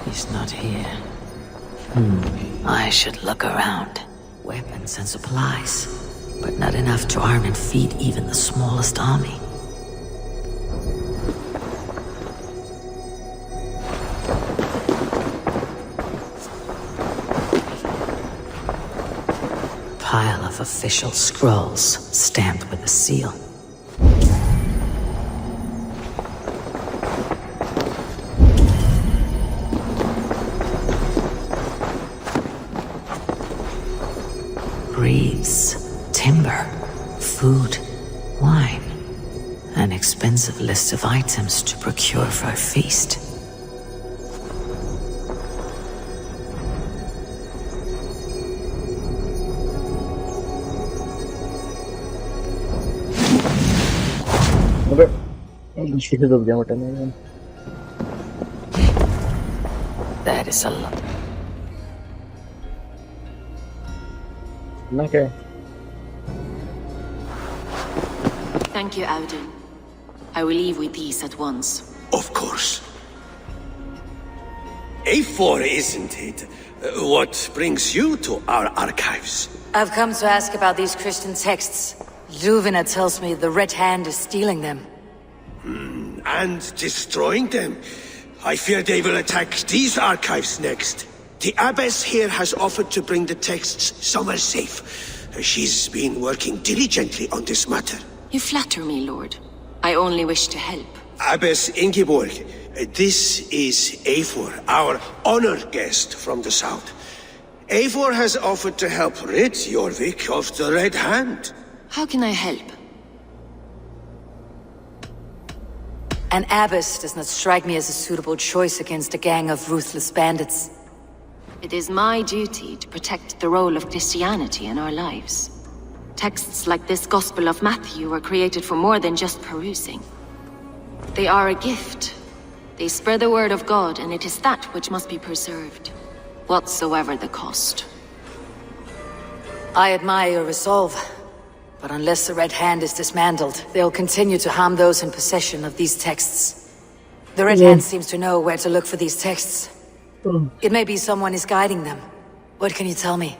[SPEAKER 18] He's not here. I should look around. Weapons and supplies, but not enough to arm and feed even the smallest army. Pile of official scrolls stamped with a seal. Breeds, timber, food, wine. An expensive list of items to procure for a feast. That is a lot.
[SPEAKER 1] Okay.
[SPEAKER 10] Thank you, Audun. I will leave with these at once.
[SPEAKER 16] Of course. A4, isn't it? What brings you to our archives?
[SPEAKER 2] I've come to ask about these Christian texts. Ljufvina tells me the Red Hand is stealing them.
[SPEAKER 16] And destroying them. I fear they will attack these archives next. The abbess here has offered to bring the texts somewhere safe. She's been working diligently on this matter.
[SPEAKER 10] You flatter me, Lord. I only wish to help.
[SPEAKER 16] Abbess Ingeborg, this is Eivor, our honored guest from the south. Eivor has offered to help rid Jorvik of the Red Hand.
[SPEAKER 10] How can I help?
[SPEAKER 2] An abbess does not strike me as a suitable choice against a gang of ruthless bandits.
[SPEAKER 10] It is my duty to protect the role of Christianity in our lives. Texts like this Gospel of Matthew were created for more than just perusing. They are a gift. They spread the word of God, and it is that which must be preserved, whatsoever the cost.
[SPEAKER 2] I admire your resolve, but unless the Red Hand is dismantled, they'll continue to harm those in possession of these texts. The Red Hand seems to know where to look for these texts. It may be someone is guiding them. What can you tell me?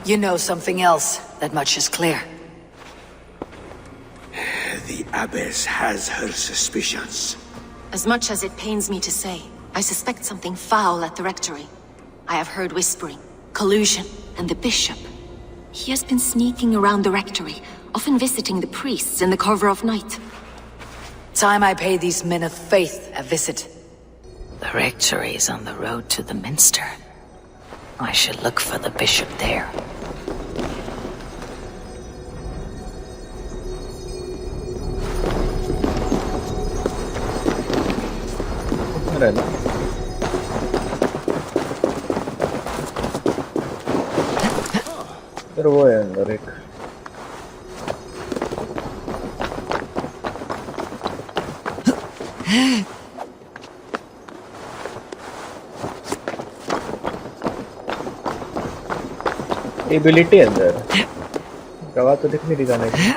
[SPEAKER 2] You know something else. That much is clear.
[SPEAKER 16] The abbess has her suspicions.
[SPEAKER 10] As much as it pains me to say, I suspect something foul at the rectory. I have heard whispering, collusion, and the bishop. He has been sneaking around the rectory, often visiting the priests in the cover of night.
[SPEAKER 2] Time I pay these men of faith a visit.
[SPEAKER 18] The rectory is on the road to the minster. I should look for the bishop there.
[SPEAKER 1] फिर वो है अंदर एक ability अंदर गवाह तो दिख नहीं रही जाने की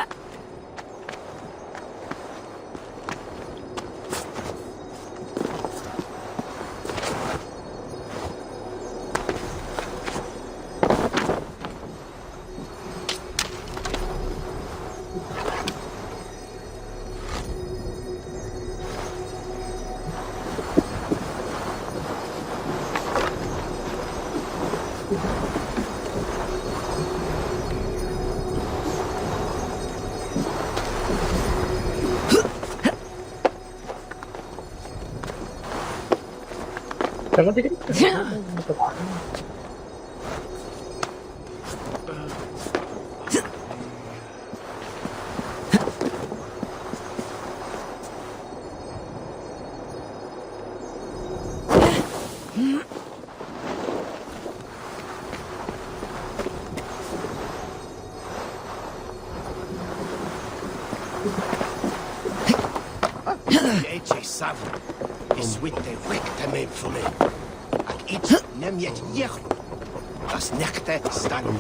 [SPEAKER 6] Das Nächte stangen.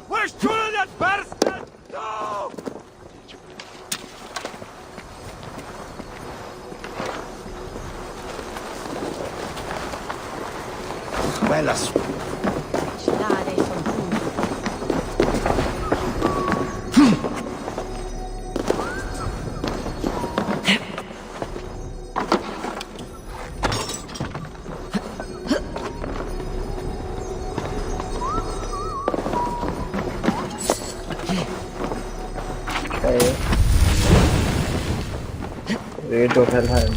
[SPEAKER 4] We're shooting at bastard! No!
[SPEAKER 6] Velas.
[SPEAKER 1] Raid of Valhalla.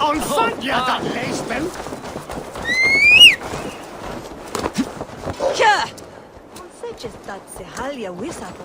[SPEAKER 6] On Sandja dat leespen.
[SPEAKER 19] Ja! On sečeš dat se halja visapa.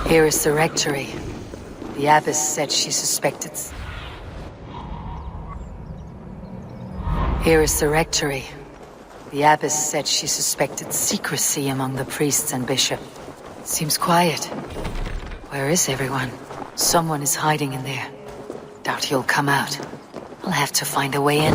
[SPEAKER 18] Here is the rectory. The abbess said she suspected... Here is the rectory. The abbess said she suspected secrecy among the priests and bishop. Seems quiet. Where is everyone? Someone is hiding in there. Doubt he'll come out. I'll have to find a way in.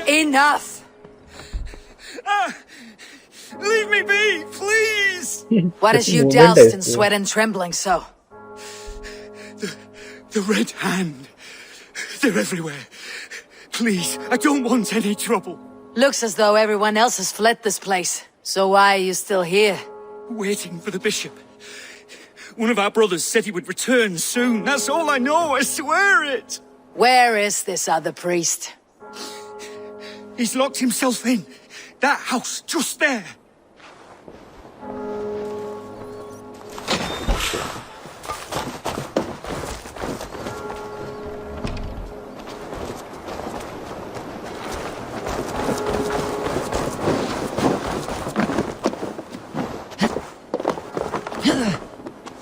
[SPEAKER 2] Enough!
[SPEAKER 6] Leave me be, please!
[SPEAKER 2] What has you doused in sweat and trembling so?
[SPEAKER 6] The Red Hand. They're everywhere. Please, I don't want any trouble.
[SPEAKER 2] Looks as though everyone else has fled this place. So why are you still here?
[SPEAKER 6] Waiting for the bishop. One of our brothers said he would return soon. That's all I know, I swear it!
[SPEAKER 2] Where is this other priest?
[SPEAKER 6] He's locked himself in. That house, just there.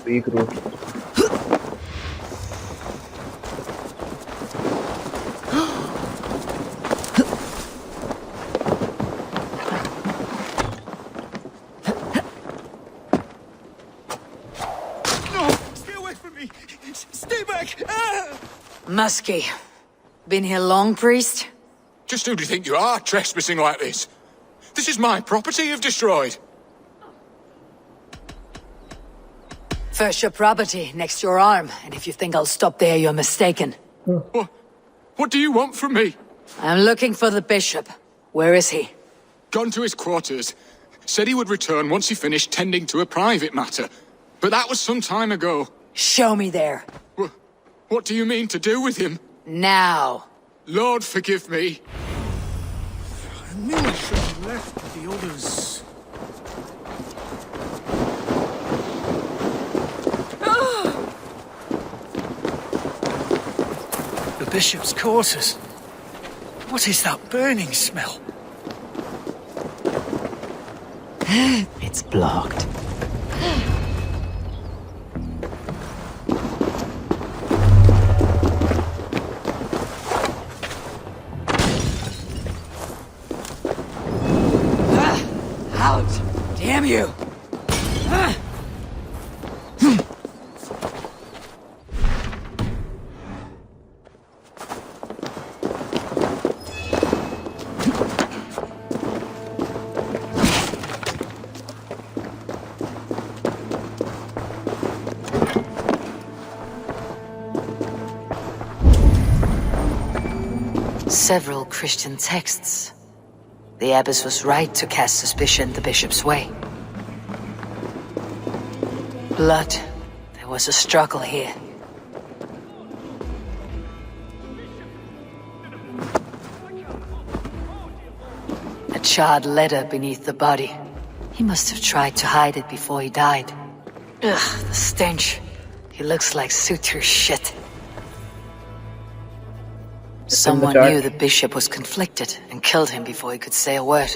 [SPEAKER 1] Big room.
[SPEAKER 2] Muskie. Been here long, priest?
[SPEAKER 4] Just who do you think you are, trespassing like this? This is my property you've destroyed.
[SPEAKER 2] First your property, next your arm. And if you think I'll stop there, you're mistaken.
[SPEAKER 4] What do you want from me?
[SPEAKER 2] I'm looking for the bishop. Where is he?
[SPEAKER 4] Gone to his quarters. Said he would return once he finished tending to a private matter. But that was some time ago.
[SPEAKER 2] Show me there.
[SPEAKER 4] What do you mean to do with him?
[SPEAKER 2] Now.
[SPEAKER 4] Lord, forgive me.
[SPEAKER 6] I knew I should have left with the others. bishop's quarters. What is that burning smell?
[SPEAKER 18] It's blocked.
[SPEAKER 5] Out! Damn you!
[SPEAKER 18] Several Christian texts. The abbess was right to cast suspicion the bishop's way. Blood. There was a struggle here. A charred letter beneath the body. He must have tried to hide it before he died. Ugh, the stench. He looks like suture shit. Someone knew the bishop was conflicted and killed him before he could say a word.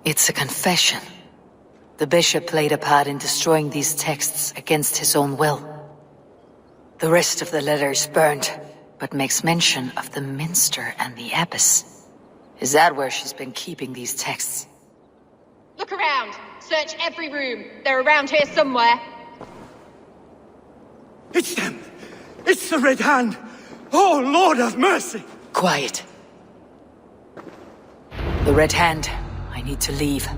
[SPEAKER 18] It's a confession. The bishop played a part in destroying these texts against his own will. The rest of the letter is burned, but makes mention of the minster and the abbess. Is that where she's been keeping these texts?
[SPEAKER 20] Look around. Search every room. They're around here somewhere.
[SPEAKER 6] It's them! It's the Red Hand! Oh, Lord have mercy!
[SPEAKER 18] Quiet. The Red Hand. I need to leave.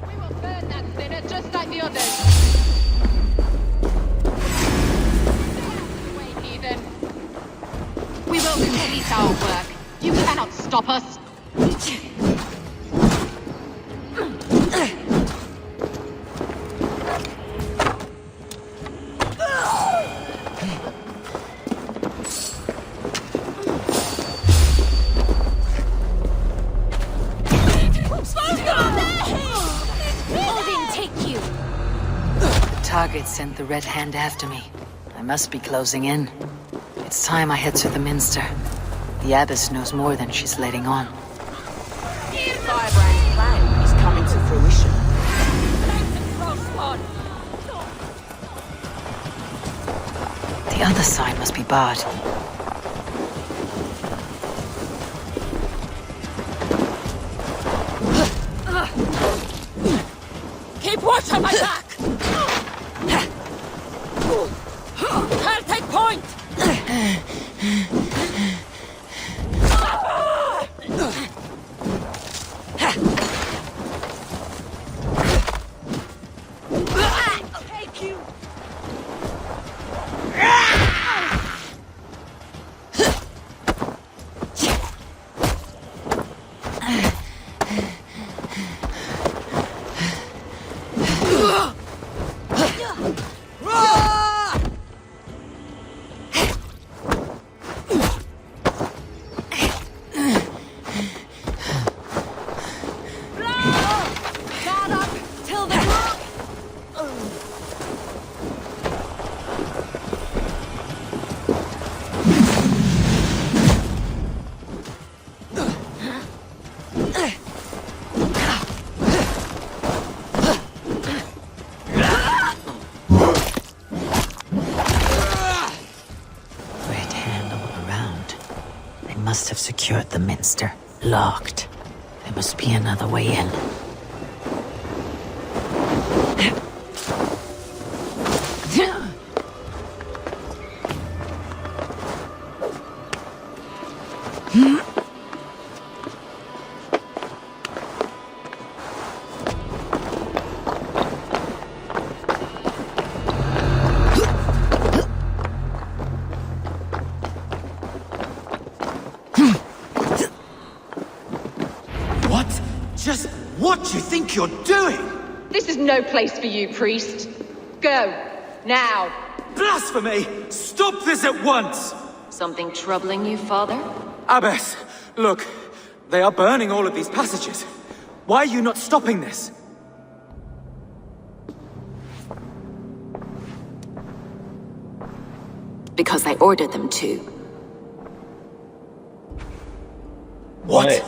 [SPEAKER 20] We will burn that sinner just like the others. Wait, heathen. We will complete our work. You cannot stop us.
[SPEAKER 18] Target sent the Red Hand after me. I must be closing in. It's time I head to the minster. The abbess knows more than she's letting on.
[SPEAKER 5] Firebrand's plan is coming to fruition.
[SPEAKER 18] The other side must be barred.
[SPEAKER 20] Keep watch on my back! I'll take point! Take you!
[SPEAKER 18] Must have secured the minster. Locked. There must be another way in.
[SPEAKER 6] What do you think you're doing?
[SPEAKER 20] This is no place for you, priest. Go. Now.
[SPEAKER 6] Blasphemy! Stop this at once!
[SPEAKER 10] Something troubling you, father?
[SPEAKER 6] Abbess, look. They are burning all of these passages. Why are you not stopping this?
[SPEAKER 10] Because I ordered them to.
[SPEAKER 1] What?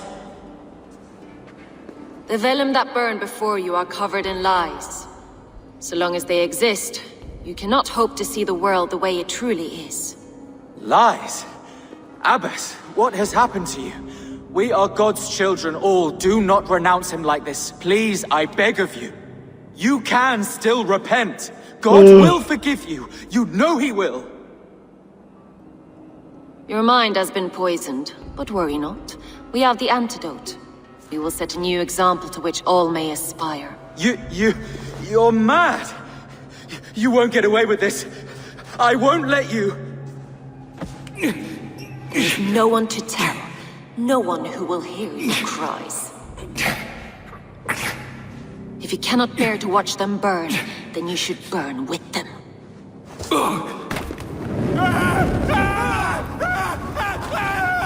[SPEAKER 10] The vellum that burned before you are covered in lies. So long as they exist, you cannot hope to see the world the way it truly is.
[SPEAKER 21] Lies? Abbess, what has happened to you? We are God's children all. Do not renounce him like this. Please, I beg of you. You can still repent. God will forgive you. You know he will.
[SPEAKER 10] Your mind has been poisoned, but worry not. We have the antidote. We will set a new example to which all may aspire.
[SPEAKER 21] You're mad! You won't get away with this. I won't let you.
[SPEAKER 10] There's no one to tell. No one who will hear your cries. If you cannot bear to watch them burn, then you should burn with them.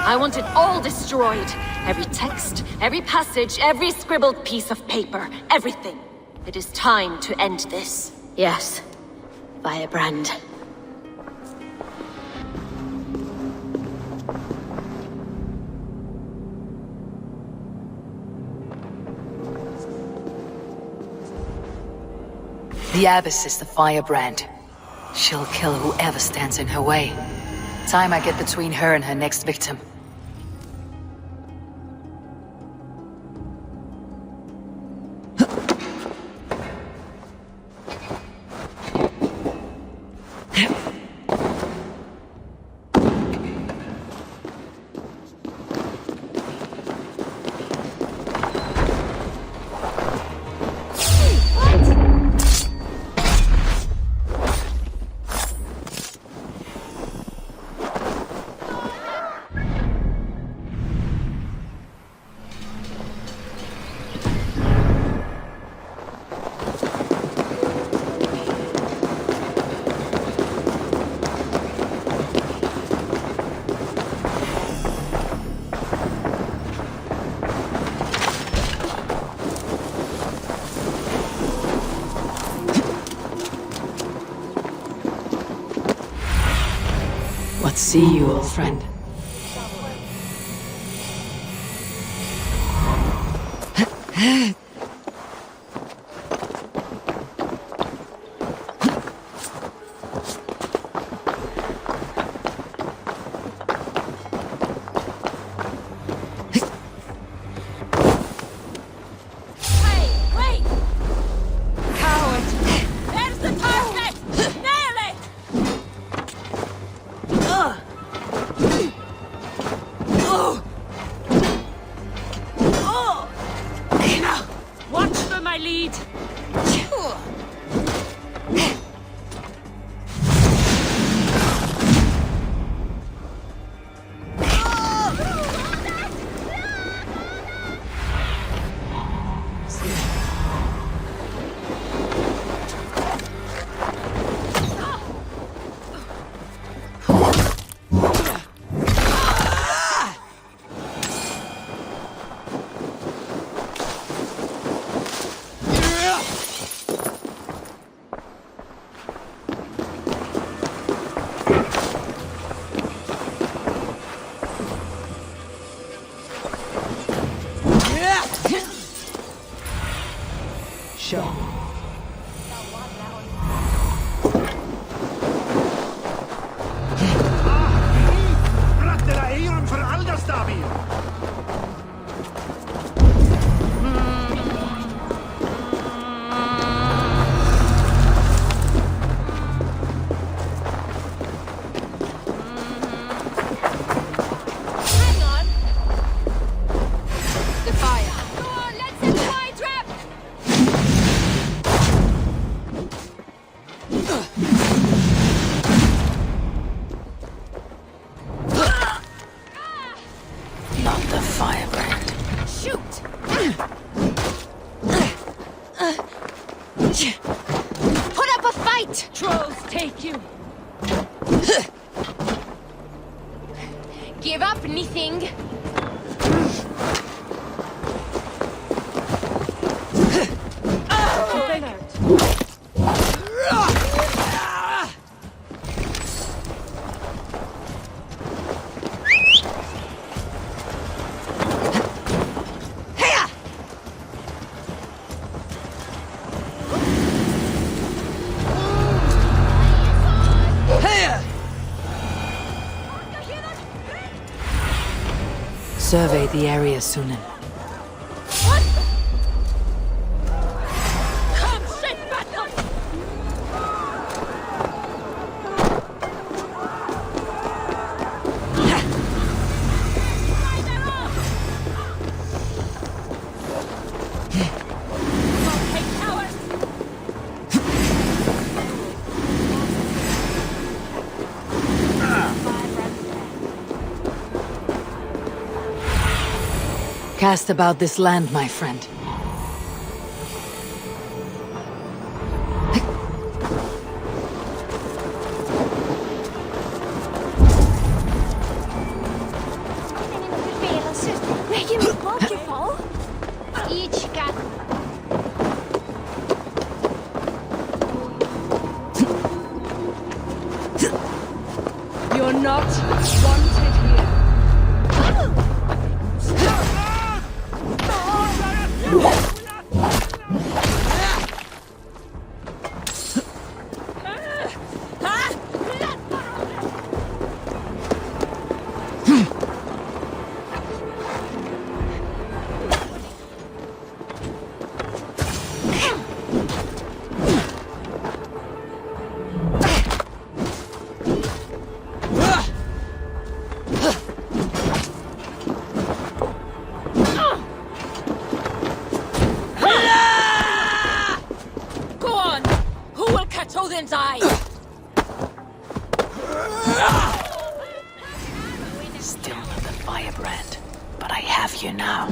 [SPEAKER 10] I want it all destroyed. Every text, every passage, every scribbled piece of paper, everything. It is time to end this.
[SPEAKER 17] Yes. Firebrand.
[SPEAKER 18] The Abbess is the firebrand. She'll kill whoever stands in her way. Time I get between her and her next victim. See you, old friend.
[SPEAKER 20] Give up anything.
[SPEAKER 18] survey the area, Sunan. Cast about this land, my friend.
[SPEAKER 20] You're not wanted here.
[SPEAKER 18] Still not the firebrand, but I have you now.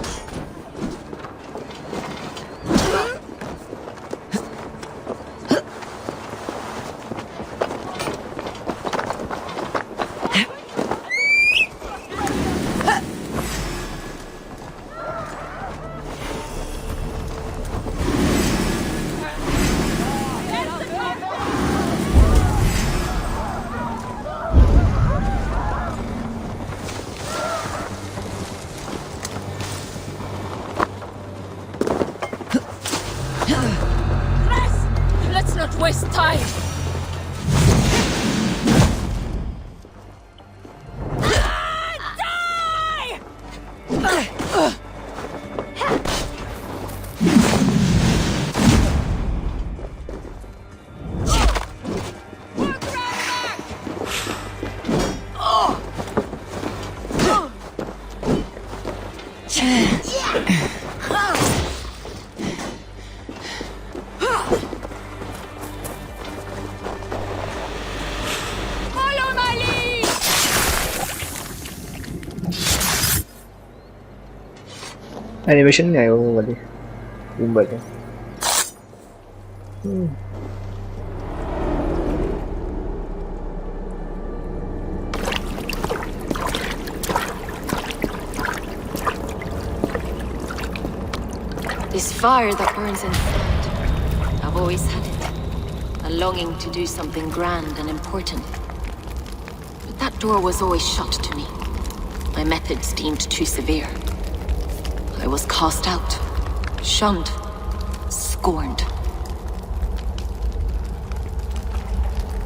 [SPEAKER 20] Let's not waste time.
[SPEAKER 1] Animation नहीं आया वो वाली उम्बे का
[SPEAKER 10] This fire that burns inside, I've always had it. A longing to do something grand and important. But that door was always shut to me. My methods deemed too severe. I was cast out, shunned, scorned.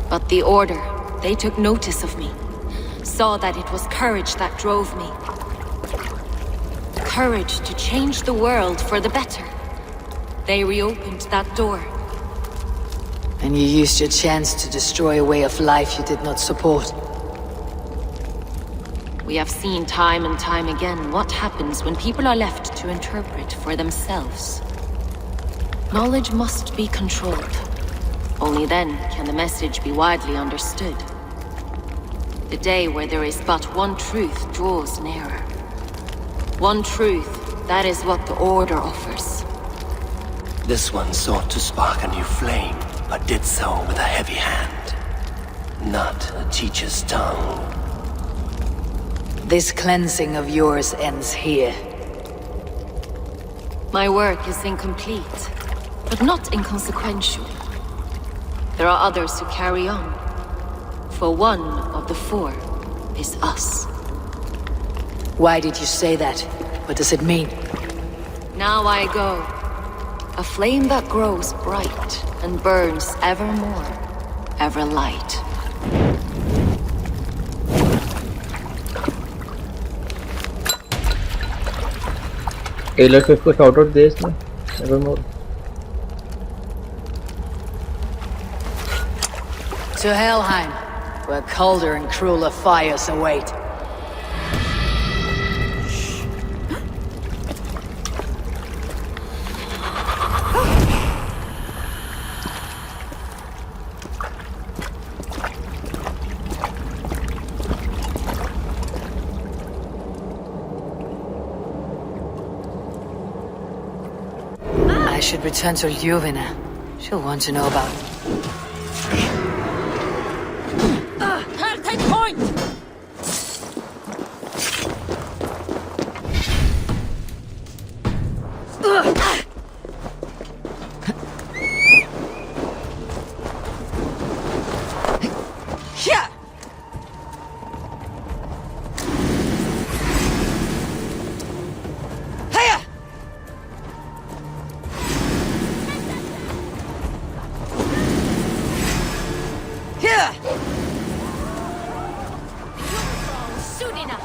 [SPEAKER 10] But the Order, they took notice of me, saw that it was courage that drove me. Courage to change the world for the better. They reopened that door.
[SPEAKER 18] And you used your chance to destroy a way of life you did not support.
[SPEAKER 10] We have seen time and time again what happens when people are left to interpret for themselves. Knowledge must be controlled. Only then can the message be widely understood. The day where there is but one truth draws nearer. One truth, that is what the Order offers.
[SPEAKER 16] This one sought to spark a new flame, but did so with a heavy hand. Not a teacher's tongue.
[SPEAKER 18] This cleansing of yours ends here.
[SPEAKER 10] My work is incomplete, but not inconsequential. There are others who carry on. For one of the four is us.
[SPEAKER 18] Why did you say that? What does it mean?
[SPEAKER 10] Now I go. A flame that grows bright and burns ever more, ever light.
[SPEAKER 1] Taylor Swift को shout out दे इसमें Evermore.
[SPEAKER 2] To Helheim, where colder and crueler fires await. I should return to Ljufvina. She'll want to know about it.
[SPEAKER 20] Take point!
[SPEAKER 2] Yeah. Hiya! Here!
[SPEAKER 20] Soon enough.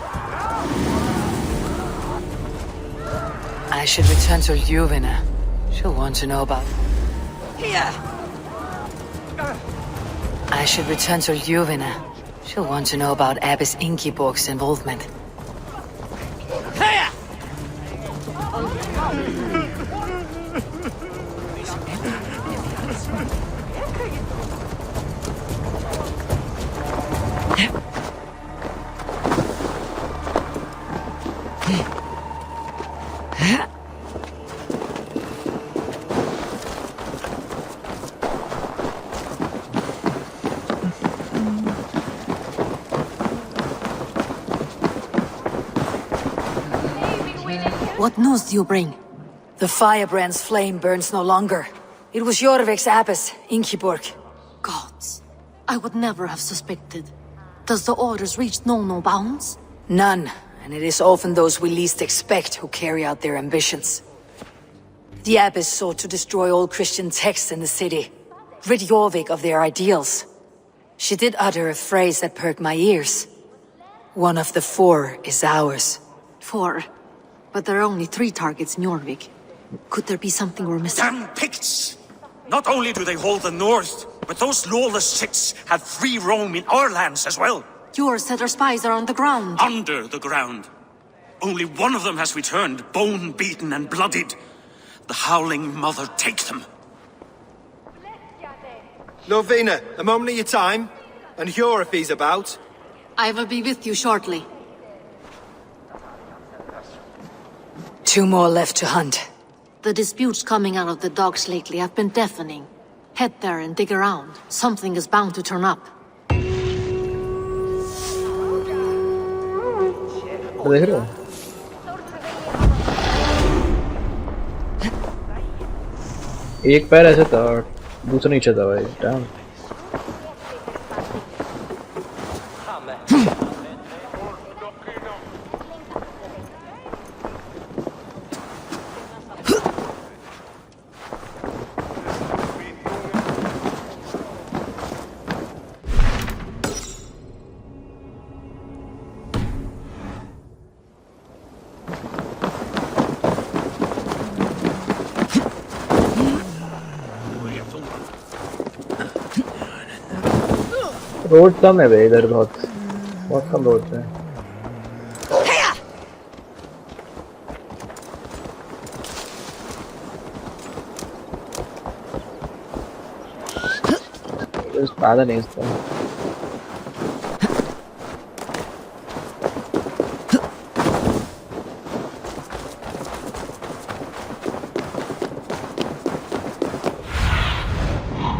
[SPEAKER 2] I should return to Ljufvina. She'll want to know about. Here! I should return to Ljufvina. She'll want to know about Abbess Ingeborg's involvement. Hiya!
[SPEAKER 17] What news do you bring?
[SPEAKER 2] The firebrand's flame burns no longer. It was Jorvik's abbess, Ingeborg.
[SPEAKER 17] Gods, I would never have suspected. Does the orders reach no bounds?
[SPEAKER 2] None, and it is often those we least expect who carry out their ambitions. The abbess sought to destroy all Christian texts in the city, rid Jorvik of their ideals. She did utter a phrase that perked my ears. One of the 4 is ours.
[SPEAKER 17] 4? But there are only 3 targets in Jorvik. Could there be something we're missing?
[SPEAKER 14] Damn Picts! Not only do they hold the north, but those lawless sects have free roam in our lands as well.
[SPEAKER 17] Yours said our spies are on the ground.
[SPEAKER 14] Under the ground. Only one of them has returned, bone-beaten and bloodied. The Howling Mother take them.
[SPEAKER 15] Ljufvina, a moment of your time. And Hjor if he's about.
[SPEAKER 17] I will be with you shortly.
[SPEAKER 2] 2 more left to hunt.
[SPEAKER 17] The disputes coming out of the docks lately have been deafening. Head there and dig around. Something is bound to turn up.
[SPEAKER 1] देख रहे हो? एक पैर ऐसे था और दूसरा नीचे था भाई. Damn. रोड कम है भाई इधर बहुत कम रोड है. Espada नहीं इसका.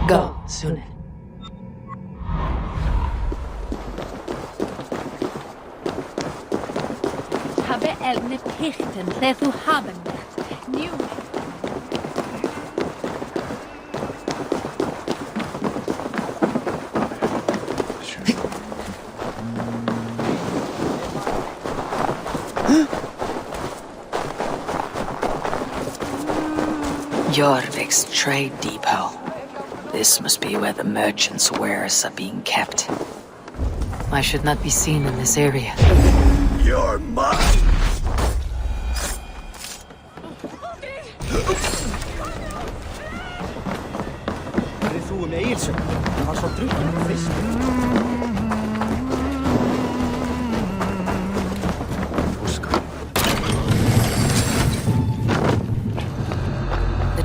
[SPEAKER 2] Go, Sunan.
[SPEAKER 20] Habe elne pichten, lethu haben det. New.
[SPEAKER 18] Jorvik's trade depot. This must be where the merchants' wares are being kept.
[SPEAKER 2] I should not be seen in this area.
[SPEAKER 16] You're mine!
[SPEAKER 18] The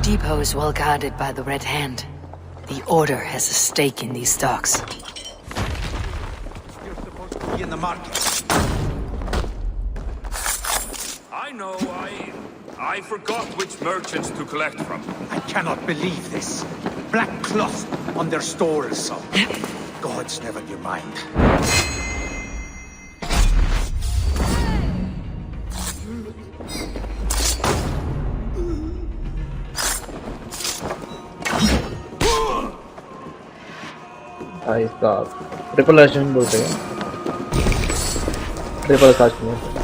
[SPEAKER 18] depot is well guarded by the Red Hand. The Order has a stake in these stocks.
[SPEAKER 3] In the market.
[SPEAKER 22] I know, I forgot which merchants to collect from.
[SPEAKER 3] I cannot believe this. Black cloth on their stores. Gods, never you mind.
[SPEAKER 1] भाई साहब triple Arshan बोलते हैं triple Arshan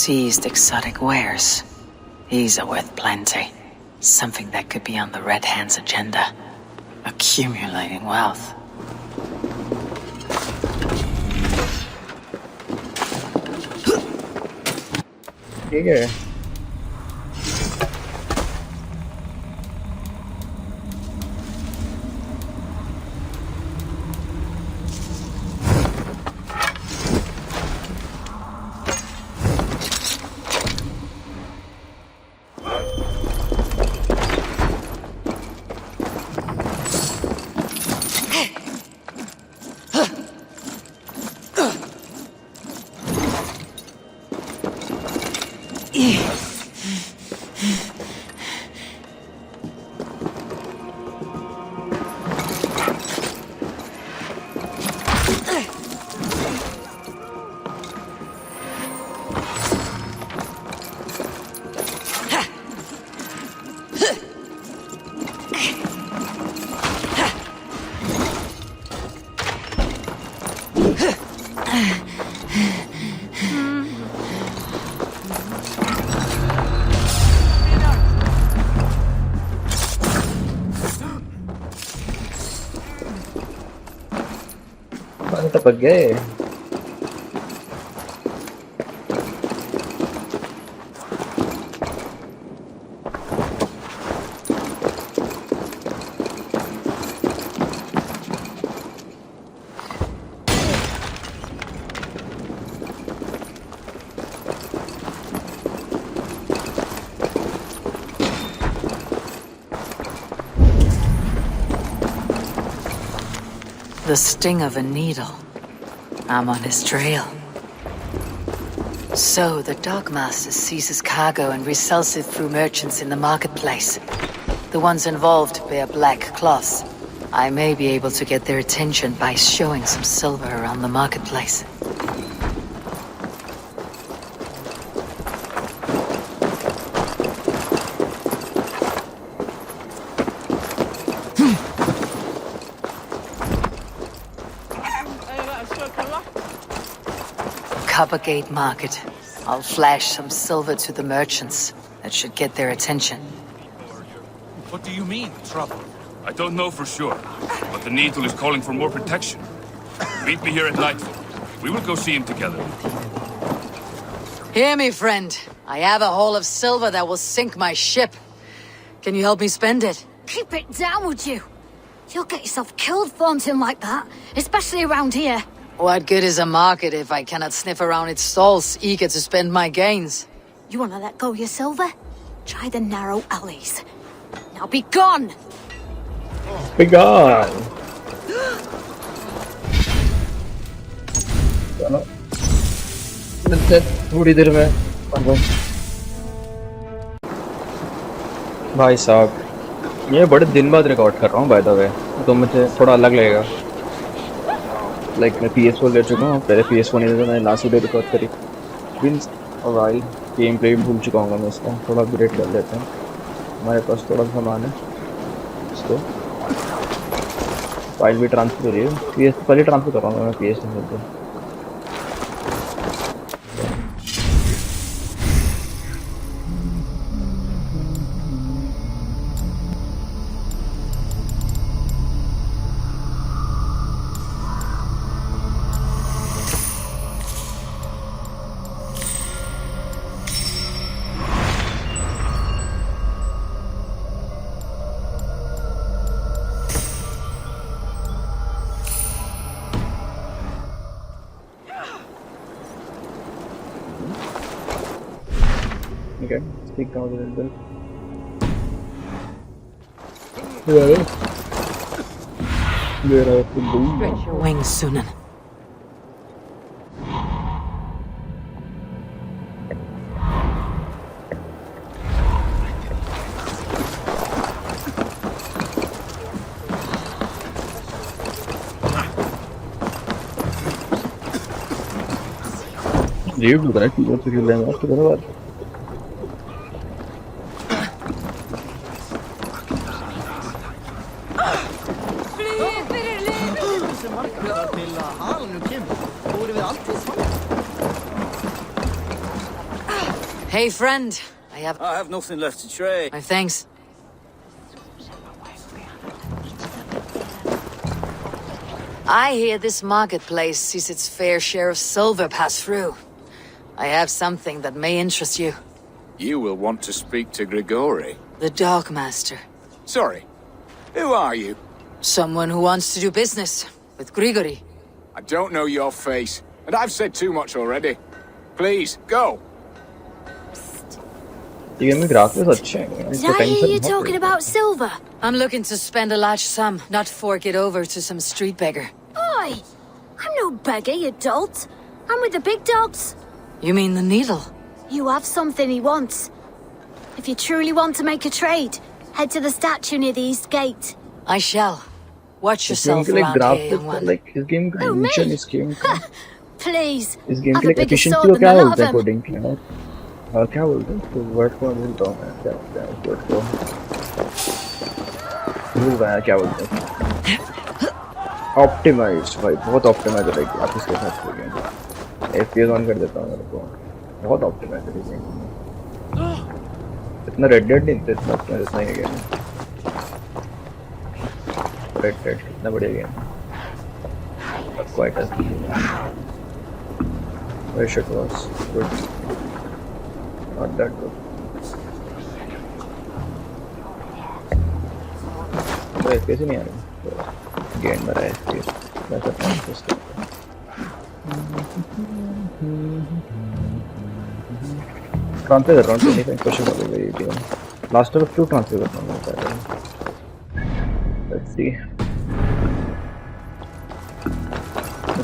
[SPEAKER 18] Seized exotic wares. These are worth plenty. Something that could be on the Red Hand's agenda. Accumulating wealth.
[SPEAKER 1] ठीक है टपक गए
[SPEAKER 18] The sting of a needle. I'm on his trail. So, the Dogmaster seizes cargo and resells it through merchants in the marketplace. The ones involved wear black cloths. I may be able to get their attention by showing some silver around the marketplace. Coppergate Market. I'll flash some silver to the merchants. That should get their attention.
[SPEAKER 22] What do you mean, trouble? I don't know for sure, but the Needle is calling for more protection. Meet me here at nightfall. We will go see him together.
[SPEAKER 2] Hear me, friend. I have a haul of silver that will sink my ship. Can you help me spend it?
[SPEAKER 23] Keep it down, would you? You'll get yourself killed flaunting like that, especially around here.
[SPEAKER 2] What good is a market if I cannot sniff around its stalls, eager to spend my gains?
[SPEAKER 23] You want to let go of your silver? Try the narrow alleys. Now be gone!
[SPEAKER 1] Be gone! चलो मिलते थोड़ी देर में भाई साहब ये बड़े दिन बाद रिकॉर्ड कर रहा हूँ बाय द वे तो मुझे थोड़ा अलग लगेगा लाइक मैं PS4 ले चुका हूँ पहले PS4 नहीं था मैंने लास्ट वीडियो रिकॉर्ड करी मीन्स और आई गेम प्ले भूल चुका हूँ मैं इसका थोड़ा अपग्रेड कर लेते हैं हमारे पास थोड़ा सामान है इसको फाइल भी ट्रांसफर हो रही है PS पहले ट्रांसफर कर रहा हूँ मैं PS से Okay, speak down a little bit. Yeah.
[SPEAKER 18] Stretch your wings, Sunan.
[SPEAKER 1] You do that. You want to kill them after that?
[SPEAKER 2] Hey, friend. I have
[SPEAKER 7] nothing left to trade.
[SPEAKER 2] My thanks. I hear this marketplace sees its fair share of silver pass through. I have something that may interest you.
[SPEAKER 3] You will want to speak to Grigori.
[SPEAKER 2] The Dark Master.
[SPEAKER 3] Sorry. Who are you?
[SPEAKER 2] Someone who wants to do business with Grigori.
[SPEAKER 3] I don't know your face, and I've said too much already. Please, go.
[SPEAKER 1] Did
[SPEAKER 23] I hear you talking about silver?
[SPEAKER 2] I'm looking to spend a large sum, not fork it over to some street beggar.
[SPEAKER 23] Oi! I'm no beggar, you dolt. I'm with the big dogs.
[SPEAKER 2] You mean the needle?
[SPEAKER 23] You have something he wants. If you truly want to make a trade, head to the statue near the east gate.
[SPEAKER 2] I shall. Watch yourself around here, young one.
[SPEAKER 1] Like his game का engine is game का.
[SPEAKER 23] Please.
[SPEAKER 1] इस game
[SPEAKER 23] Have
[SPEAKER 1] के
[SPEAKER 23] a
[SPEAKER 1] लिए
[SPEAKER 23] bigger
[SPEAKER 1] efficiency
[SPEAKER 23] sword
[SPEAKER 1] को
[SPEAKER 23] than
[SPEAKER 1] क्या
[SPEAKER 23] the lot
[SPEAKER 1] बोलते हैं
[SPEAKER 23] of 'em.
[SPEAKER 1] Coding के लिए? क्या बोलते हैं? तो वर्ड को बोलता हूँ मैं क्या बोलते हैं वर्ड को? भूल गया क्या बोलते हैं? Optimized भाई बहुत optimized है आप इसके साथ हो गए। FPS ऑन कर देता हूँ मेरे को बहुत optimized है गेम। इतना Red Dead नहीं इतना optimized इतना ही गेम है। Red Dead इतना बढ़िया गेम है। Quite as very shit was good, not that good. तो FPS ही नहीं आ रहा गेम में रहा FPS वैसा ट्रांसफर कर रहा हूँ 25% हो गई गेम लास्ट ऑफ 2 ट्रांसफर कर रहा हूँ let's see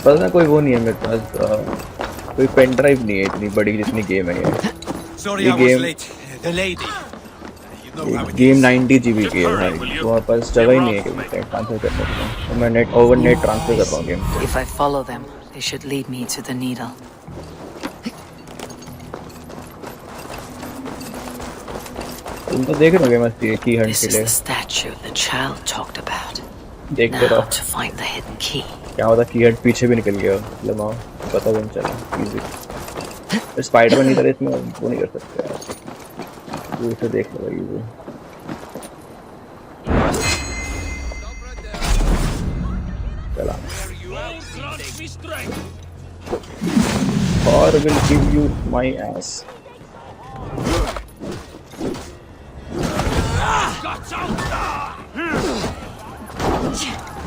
[SPEAKER 1] पता ना कोई वो नहीं है मेरे पास कोई पेन ड्राइव नहीं है इतनी बड़ी जितनी गेम है ये गेम 90 GB की है भाई तो वहाँ पर जगह ही नहीं है कि मैं ट्रांसफर कर सकता हूँ तो मैं नेट ओवर नेट ट्रांसफर कर रहा हूँ game
[SPEAKER 18] If I follow them, they should lead me to the needle.
[SPEAKER 1] तुम तो देख रहे हो मस्ती है की हंट
[SPEAKER 18] This
[SPEAKER 1] के
[SPEAKER 18] is
[SPEAKER 1] लिए
[SPEAKER 18] the statue the child talked about.
[SPEAKER 1] देखते
[SPEAKER 18] Now
[SPEAKER 1] रहो
[SPEAKER 18] to find the hidden key.
[SPEAKER 1] क्या होता की हंट पीछे भी निकल गया लमाओ पता भी नहीं चला इजी स्पाइडरमैन की तरह इसमें वो नहीं कर सकते यार तू इसे देख लो इजी चला और will give you my ass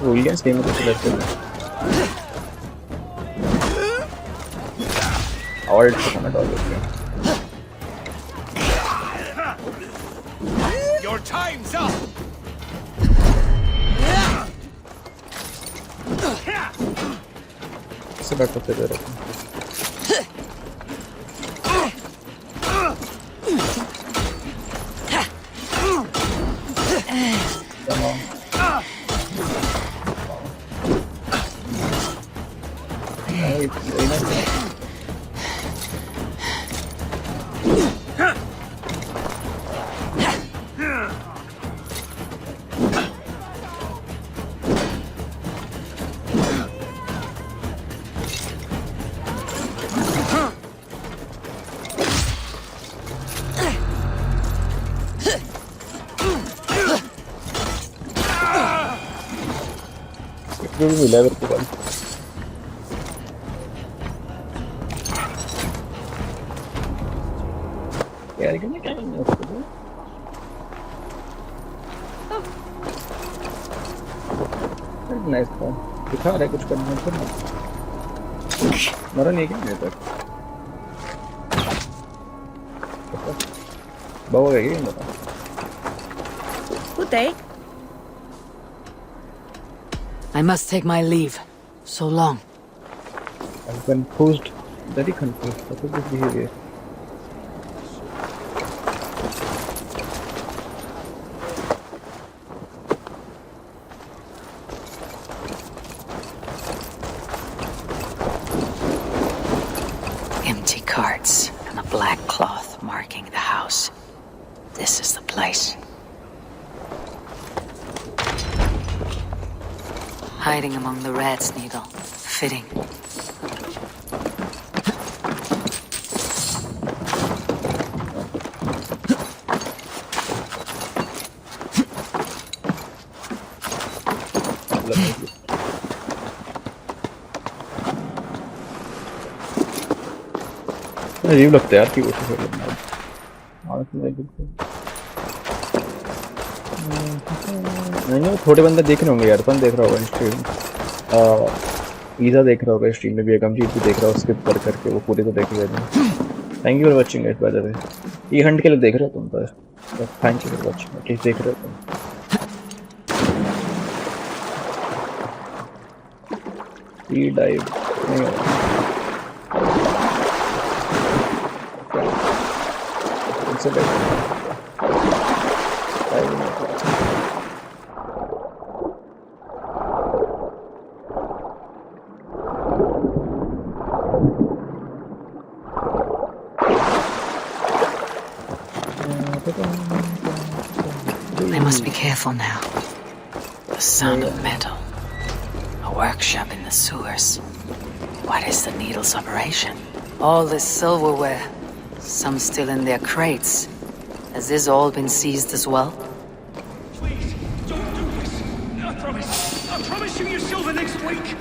[SPEAKER 1] Williams game में कुछ रहते हैं और इतना डॉल होते हैं
[SPEAKER 3] Your time's up.
[SPEAKER 1] से बैठ सकते दे रहे हैं जो भी मिला मेरे को कल यार क्या करना है उसको नाइस था दिखा रहा है कुछ करना है मरा नहीं क्या मेरे तक बहुत है ये मेरा.
[SPEAKER 23] Good day.
[SPEAKER 18] I must take my leave. So long.
[SPEAKER 1] I'm confused. Very confused. What is this behavior?
[SPEAKER 18] Empty carts and a black cloth marking the house. This is the place. Hiding among the rat's needle. Fitting.
[SPEAKER 1] अजीब लगता है यार कि वो तो नहीं थोड़े बंदे देख रहे होंगे यार. कौन देख रहा होगा स्ट्रीम? ईजा देख रहा होगा स्ट्रीम में भी. अगमजीत भी देख रहा होगा स्किप कर करके. वो पूरे तो देख रहे थे. Thank you for watching guys. By the way E Hunt के लिए देख रहे हो तुम तो. Thank you for watching. At least देख रहे हो तुम. ई डाइव नहीं हो रहा.
[SPEAKER 18] I must be careful now. The sound of metal. A workshop in the sewers. What is the needle's operation? All this silverware. Some still in their crates. Has this all been seized as well?
[SPEAKER 6] Please, don't do this. I promise you your silver next week.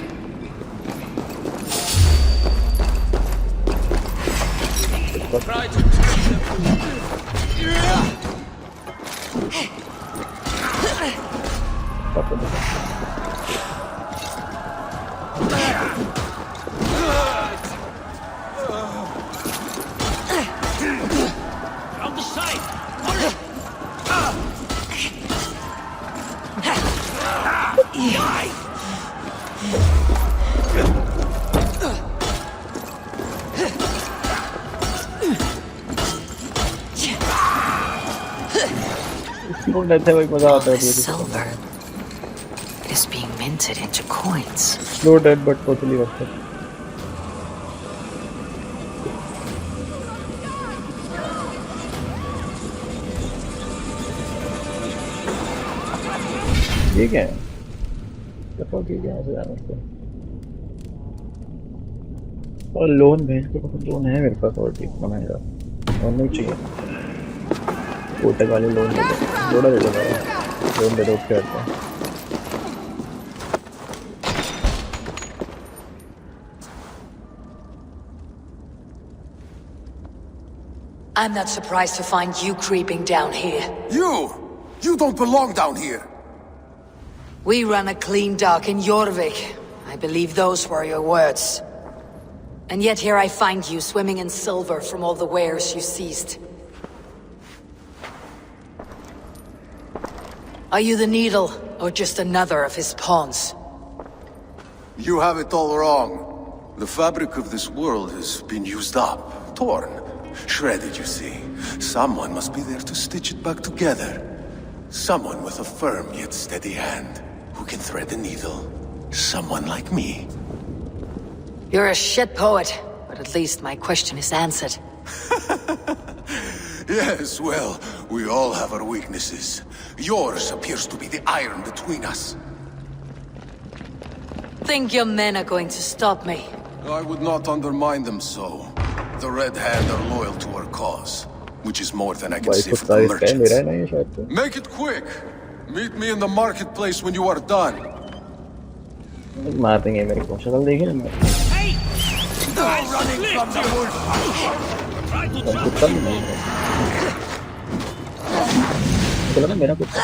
[SPEAKER 6] Try to on the side.
[SPEAKER 18] Silver. It is being minted into coins.
[SPEAKER 1] Slow dead but totally worth it. ये क्या है? देखो कि क्या से जाना उसको. और लोन भेज के कुछ लोन है मेरे पास और ठीक बनाएगा. और नहीं चाहिए. कोटक वाले लोन दे दो. थोड़ा दे दो. लोन दे दो क्या होता है?
[SPEAKER 2] I'm not surprised to find you creeping down here.
[SPEAKER 11] You don't belong down here.
[SPEAKER 2] We run a clean dock in Jorvik. I believe those were your words. And yet here I find you swimming in silver from all the wares you seized. Are you the Needle, or just another of his pawns?
[SPEAKER 11] You have it all wrong. The fabric of this world has been used up, torn, shredded, you see. Someone must be there to stitch it back together. Someone with a firm yet steady hand, who can thread the needle. Someone like me.
[SPEAKER 2] You're a shit poet, but at least my question is answered.
[SPEAKER 11] Yes, well, we all have our weaknesses. Yours appears to be the iron between us.
[SPEAKER 2] Think your men are going to stop me?
[SPEAKER 11] I would not undermine them so. The Red Hand are loyal to our cause, which is more than I can say for the merchants. Make it quick! Meet me in the marketplace when you are done.
[SPEAKER 1] मार देंगे मेरे को. शक्ल देखिए ना.
[SPEAKER 11] No running from the wolf!
[SPEAKER 1] कुत्ता नहीं है. चलो ना मेरा कुत्ता.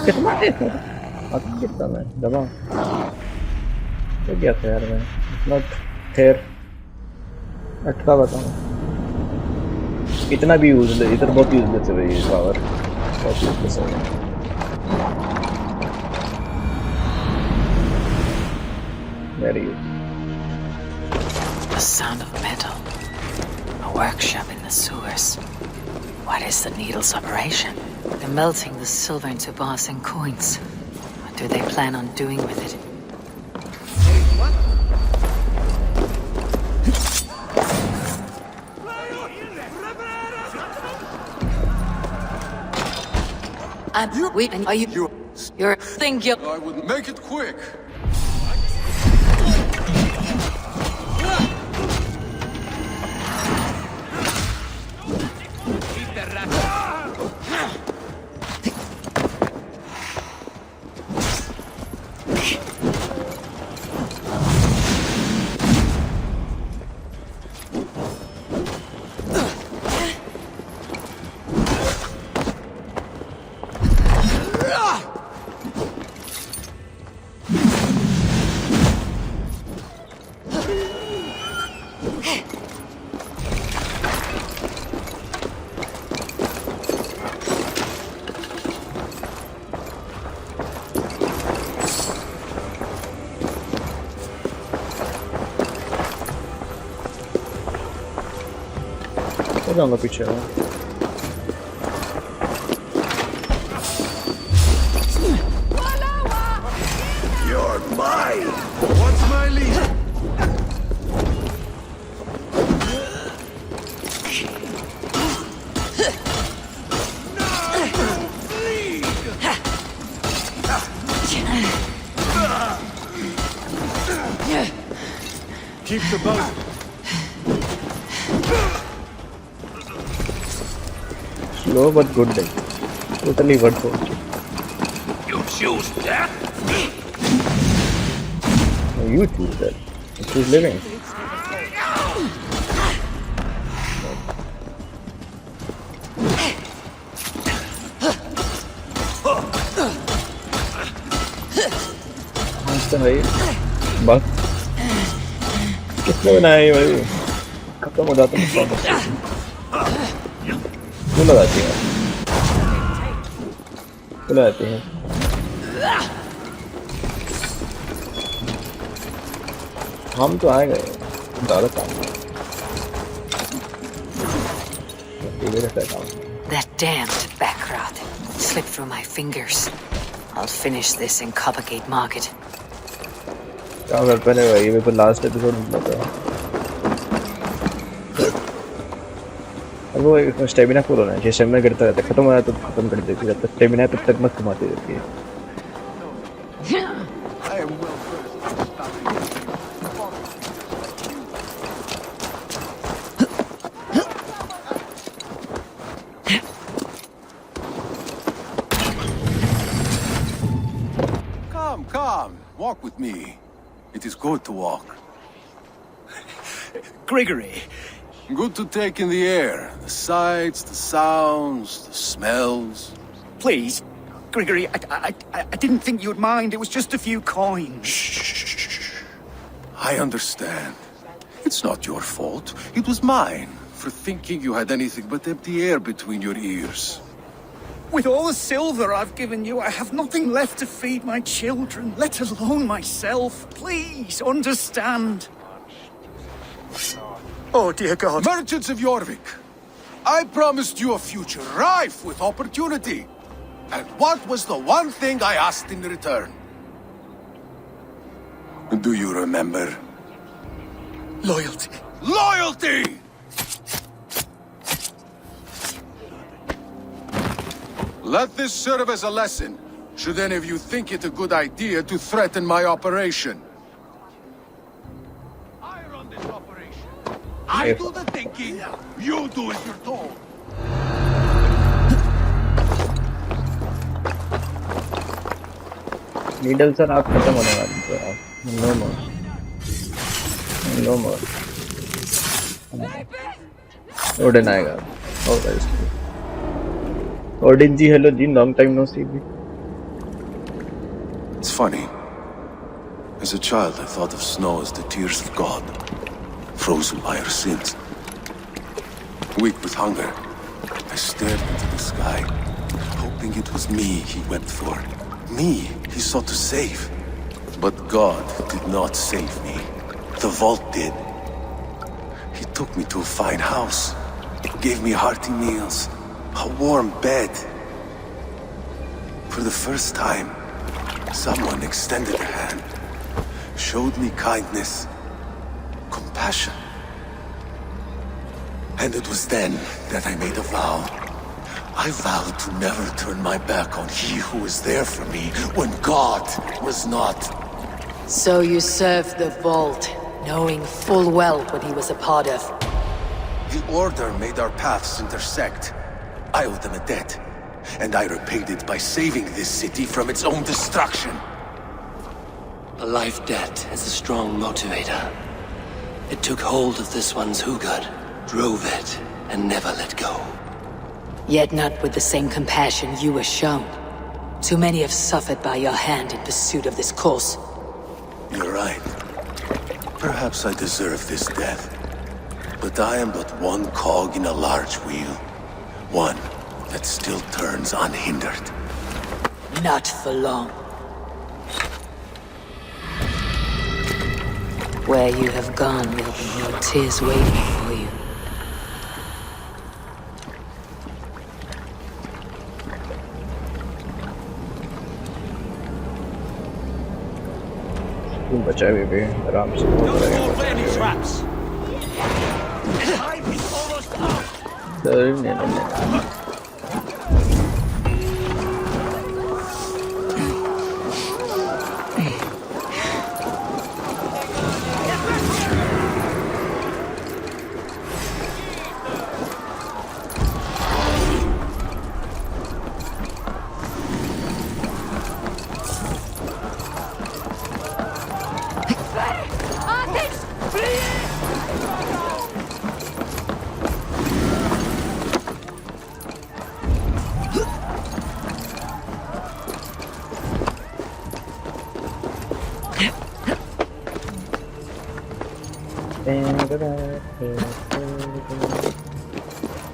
[SPEAKER 1] कितना देता? अब कितना मैं दबा. तो क्या था यार मैं. इतना ठेर. अटका बताऊँ. इतना भी यूजलेस, इधर बहुत यूजलेस है भाई पावर, बहुत यूजलेस है। Very good.
[SPEAKER 18] The sound of metal. A workshop in the sewers. What is the needle's operation? They're melting the silver into bars and coins. What do they plan on doing with it?
[SPEAKER 17] Wait, and are you? You're thinking.
[SPEAKER 11] I would make it quick.
[SPEAKER 1] जाऊंगा पीछे में।
[SPEAKER 16] You're mine. What's my lead?
[SPEAKER 15] Keep the boat.
[SPEAKER 1] Slow but good day. Totally worth it.
[SPEAKER 14] You choose death?
[SPEAKER 1] No, you choose that. You choose living. मस्त भाई बस किसने बनाया ये भाई खत्म हो जाता है क्यों लगाती है क्यों लगाती है हम तो आए गए ज़्यादा काम
[SPEAKER 18] That damned back rod slipped through my fingers. I'll finish this in Coppergate Market.
[SPEAKER 1] क्या करते हैं भाई मेरे को लास्ट एपिसोड मिला था अब वो स्टेमिना फुल होना है स्टेमिना गिरता रहता है खत्म हो जाता तो खत्म कर देती है जब तक स्टेमिना है तब तक मत कमाती रहती है
[SPEAKER 11] Come, walk with me. It is good to walk.
[SPEAKER 6] Gregory.
[SPEAKER 11] Good to take in the air. The sights, the sounds, the smells.
[SPEAKER 6] Please, Gregory, I didn't think you'd mind. It was just a few coins.
[SPEAKER 11] Shh. I understand. It's not your fault. It was mine for thinking you had anything but empty air between your ears.
[SPEAKER 6] With all the silver I've given you, I have nothing left to feed my children, let alone myself. Please, understand. Oh, dear God.
[SPEAKER 11] Merchants of Jorvik, I promised you a future rife with opportunity. And what was the one thing I asked in return? Do you remember?
[SPEAKER 6] Loyalty.
[SPEAKER 11] Loyalty! Let this serve as a lesson, should any of you think it a good idea to threaten my operation.
[SPEAKER 3] I run this operation. I do the thinking. You do as you're told.
[SPEAKER 1] Needle sir आप खत्म होने वाले हैं आप no मोर Odean आएगा और Odin ji, hello ji, long time no see.
[SPEAKER 11] It's funny. As a child, I thought of snow as the tears of God, frozen by our sins. Weak with hunger, I stared into the sky, hoping it was me he wept for. Me he sought to save. But God did not save me. The vault did. He took me to a fine house, gave me hearty meals, a warm bed. For the first time, someone extended a hand, showed me kindness, compassion. And it was then that I made a vow. I vowed to never turn my back on he who was there for me when God was not.
[SPEAKER 2] So you served the Vault, knowing full well what he was a part of.
[SPEAKER 11] The Order made our paths intersect. I owed them a debt, and I repaid it by saving this city from its own destruction.
[SPEAKER 7] A life debt is a strong motivator. It took hold of this one's Hugad, drove it, and never let go.
[SPEAKER 2] Yet not with the same compassion you were shown. Too many have suffered by your hand in pursuit of this cause.
[SPEAKER 11] You're right. Perhaps I deserve this death. But I am but one cog in a large wheel. One that still turns unhindered.
[SPEAKER 2] Not for long. Where you have gone, there'll be no tears waiting for you.
[SPEAKER 1] तुम बचा भी आराम से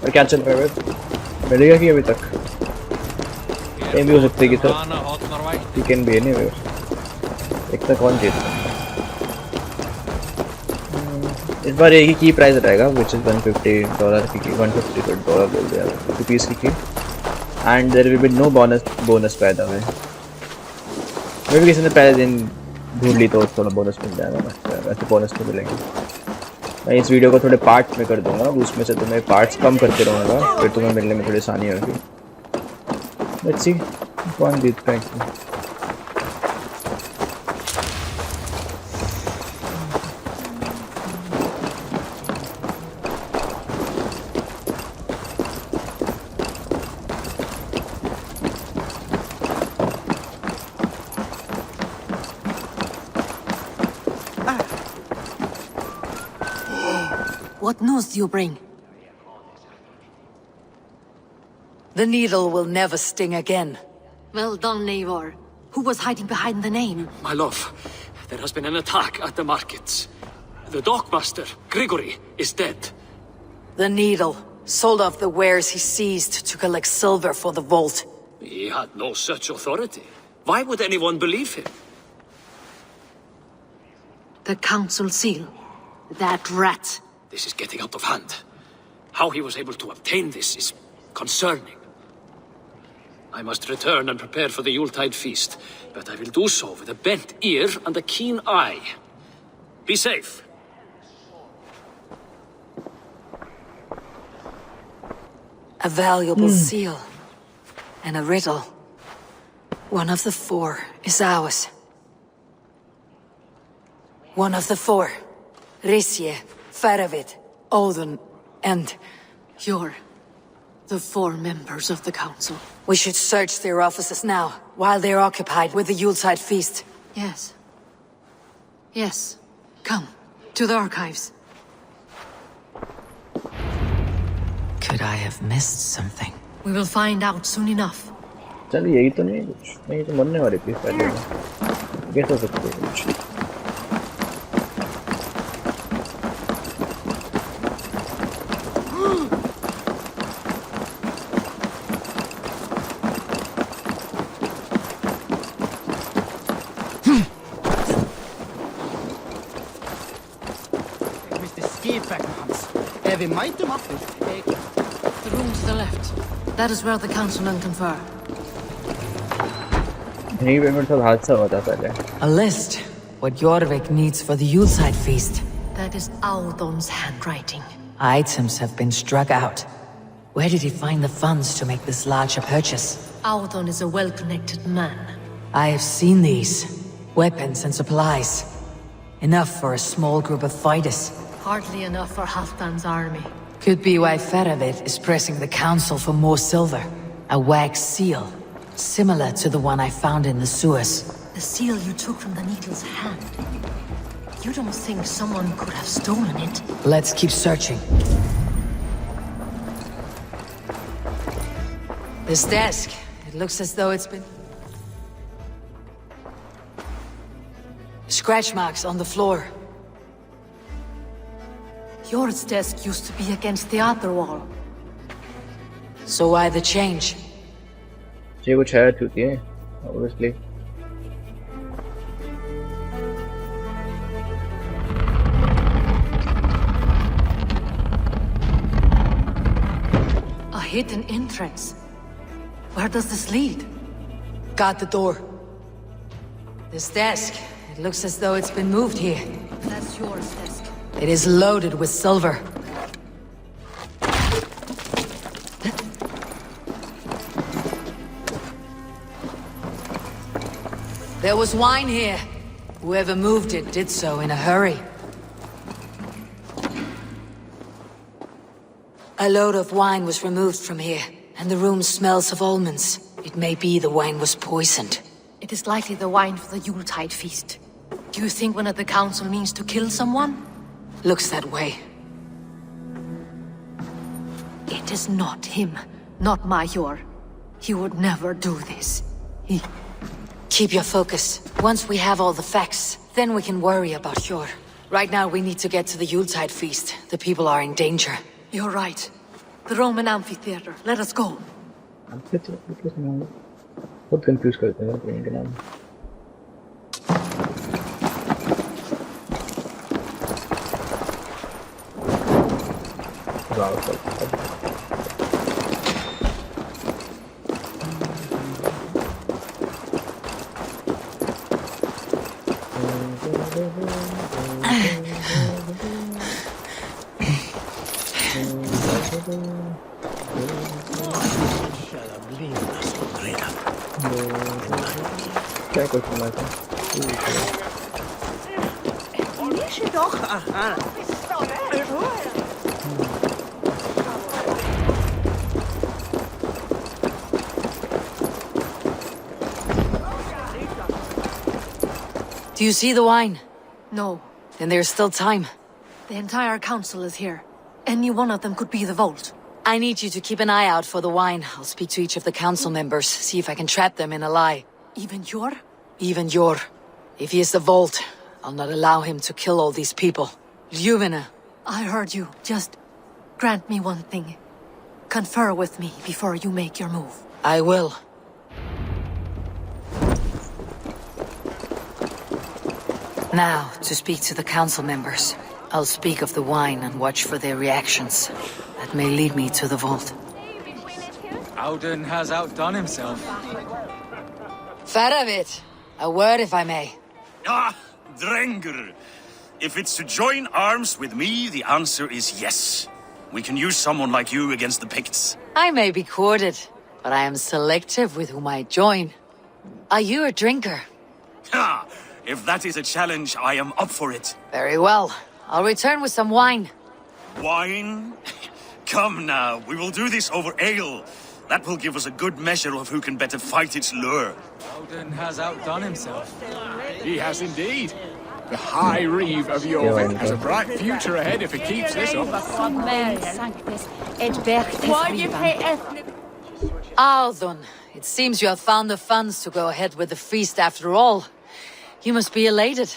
[SPEAKER 1] और क्या चल रहा है मिलेगा कि अभी तक कहीं भी हो सकती है कि sir you can be anywhere एक तक कौन जीतता इस बार एक ही की प्राइस रहेगा which is $150 की $150 बोल दिया रुपीस की and there will be no bonus by the way मे भी किसी ने पहले दिन ढूंढ ली तो थोड़ा बोनस मिल जाएगा वैसे बोनस तो मिलेंगे मैं इस वीडियो को थोड़े पार्ट में कर दूंगा उसमें से तुम्हें पार्ट्स कम करते रहूँगा फिर तुम्हें मिलने में थोड़ी आसानी होगी लेट्स सी कौन जीतता है
[SPEAKER 2] What news do you bring? The needle will never sting again.
[SPEAKER 17] Well done, Eivor. Who was hiding behind the name?
[SPEAKER 13] My love, there has been an attack at the markets. The dockmaster, Grigory, is dead.
[SPEAKER 2] The needle sold off the wares he seized to collect silver for the vault.
[SPEAKER 13] He had no such authority. Why would anyone believe him?
[SPEAKER 17] The council seal. That rat.
[SPEAKER 13] This is getting out of hand. How he was able to obtain this is concerning. I must return and prepare for the Yuletide feast, but I will do so with a bent ear and a keen eye. Be safe.
[SPEAKER 2] A valuable seal. And a riddle. One of the four is ours. One of the four. Risje, Faravid, Odin, and...
[SPEAKER 17] You're the four members of the council.
[SPEAKER 2] We should search their offices now, while they're occupied with the Yuletide feast.
[SPEAKER 17] Yes. Yes. Come, to the archives.
[SPEAKER 18] Could I have missed something?
[SPEAKER 17] We will find out soon enough.
[SPEAKER 1] चल यही तो नहीं कुछ नहीं तो मरने वाली थी पहले कैसे हो सकती है कुछ
[SPEAKER 17] The room to the left. That is where the councilmen confer.
[SPEAKER 1] यहीं पे मेरे साथ हादसा हुआ था पहले.
[SPEAKER 18] A list. What Jorvik needs for the Yuletide feast.
[SPEAKER 17] That is Audon's handwriting.
[SPEAKER 18] Items have been struck out. Where did he find the funds to make this larger purchase?
[SPEAKER 17] Audon is a well-connected man.
[SPEAKER 18] I have seen these. Weapons and supplies. Enough for a small group of fighters.
[SPEAKER 17] Hardly enough for Halfdan's army.
[SPEAKER 18] Could be why Prerit is pressing the council for more silver. A wax seal. Similar to the one I found in the sewers.
[SPEAKER 17] The seal you took from the Needle's hand. You don't think someone could have stolen it?
[SPEAKER 18] Let's keep searching. This desk. It looks as though it's been... Scratch marks on the floor.
[SPEAKER 17] Yours desk used to be against the other wall.
[SPEAKER 18] So why the change?
[SPEAKER 1] ये कुछ है चूती है, obviously.
[SPEAKER 17] A hidden entrance. Where does this lead?
[SPEAKER 18] Got the door. This desk. It looks as though it's been moved here.
[SPEAKER 17] That's yours desk.
[SPEAKER 18] It is loaded with silver. There was wine here. Whoever moved it did so in a hurry. A load of wine was removed from here, and the room smells of almonds. It may be the wine was poisoned.
[SPEAKER 17] It is likely the wine for the Yuletide feast. Do you think one of the council means to kill someone?
[SPEAKER 18] Looks that way.
[SPEAKER 17] It is not him, not Major. He would never do this.
[SPEAKER 18] Keep your focus. Once we have all the facts, then we can worry about Jor. Right now we need to get to the Yuletide feast. The people are in danger.
[SPEAKER 17] You're right. The Roman amphitheater. Let us go.
[SPEAKER 1] बहुत confuse करते हैं train के नाम. क्या कुछ सुना था?
[SPEAKER 18] Do you see the wine?
[SPEAKER 17] No.
[SPEAKER 18] Then there's still time.
[SPEAKER 17] The entire council is here. Any one of them could be the vault.
[SPEAKER 18] I need you to keep an eye out for the wine. I'll speak to each of the council members, see if I can trap them in a lie.
[SPEAKER 17] Even Jor?
[SPEAKER 18] Even Jor. If he is the vault, I'll not allow him to kill all these people. Ljufvina.
[SPEAKER 17] I heard you. Just grant me one thing. Confer with me before you make your move.
[SPEAKER 18] I will. Now, to speak to the council members. I'll speak of the wine and watch for their reactions. That may lead me to the vault.
[SPEAKER 21] Auden has outdone himself.
[SPEAKER 18] Prerit, a word if I may.
[SPEAKER 14] Ah, Drenger. If it's to join arms with me, the answer is yes. We can use someone like you against the Picts.
[SPEAKER 18] I may be courted, but I am selective with whom I join. Are you a drinker?
[SPEAKER 14] Ha! If that is a challenge, I am up for it.
[SPEAKER 18] Very well. I'll return with some wine.
[SPEAKER 14] Wine? Come now, we will do this over ale. That will give us a good measure of who can better fight its lure.
[SPEAKER 21] Auden has outdone himself.
[SPEAKER 22] He has indeed. The High Reeve of Jorvik has a bright future ahead if he keeps this up.
[SPEAKER 18] Auden, it seems you have found the funds to go ahead with the feast after all. You must be elated.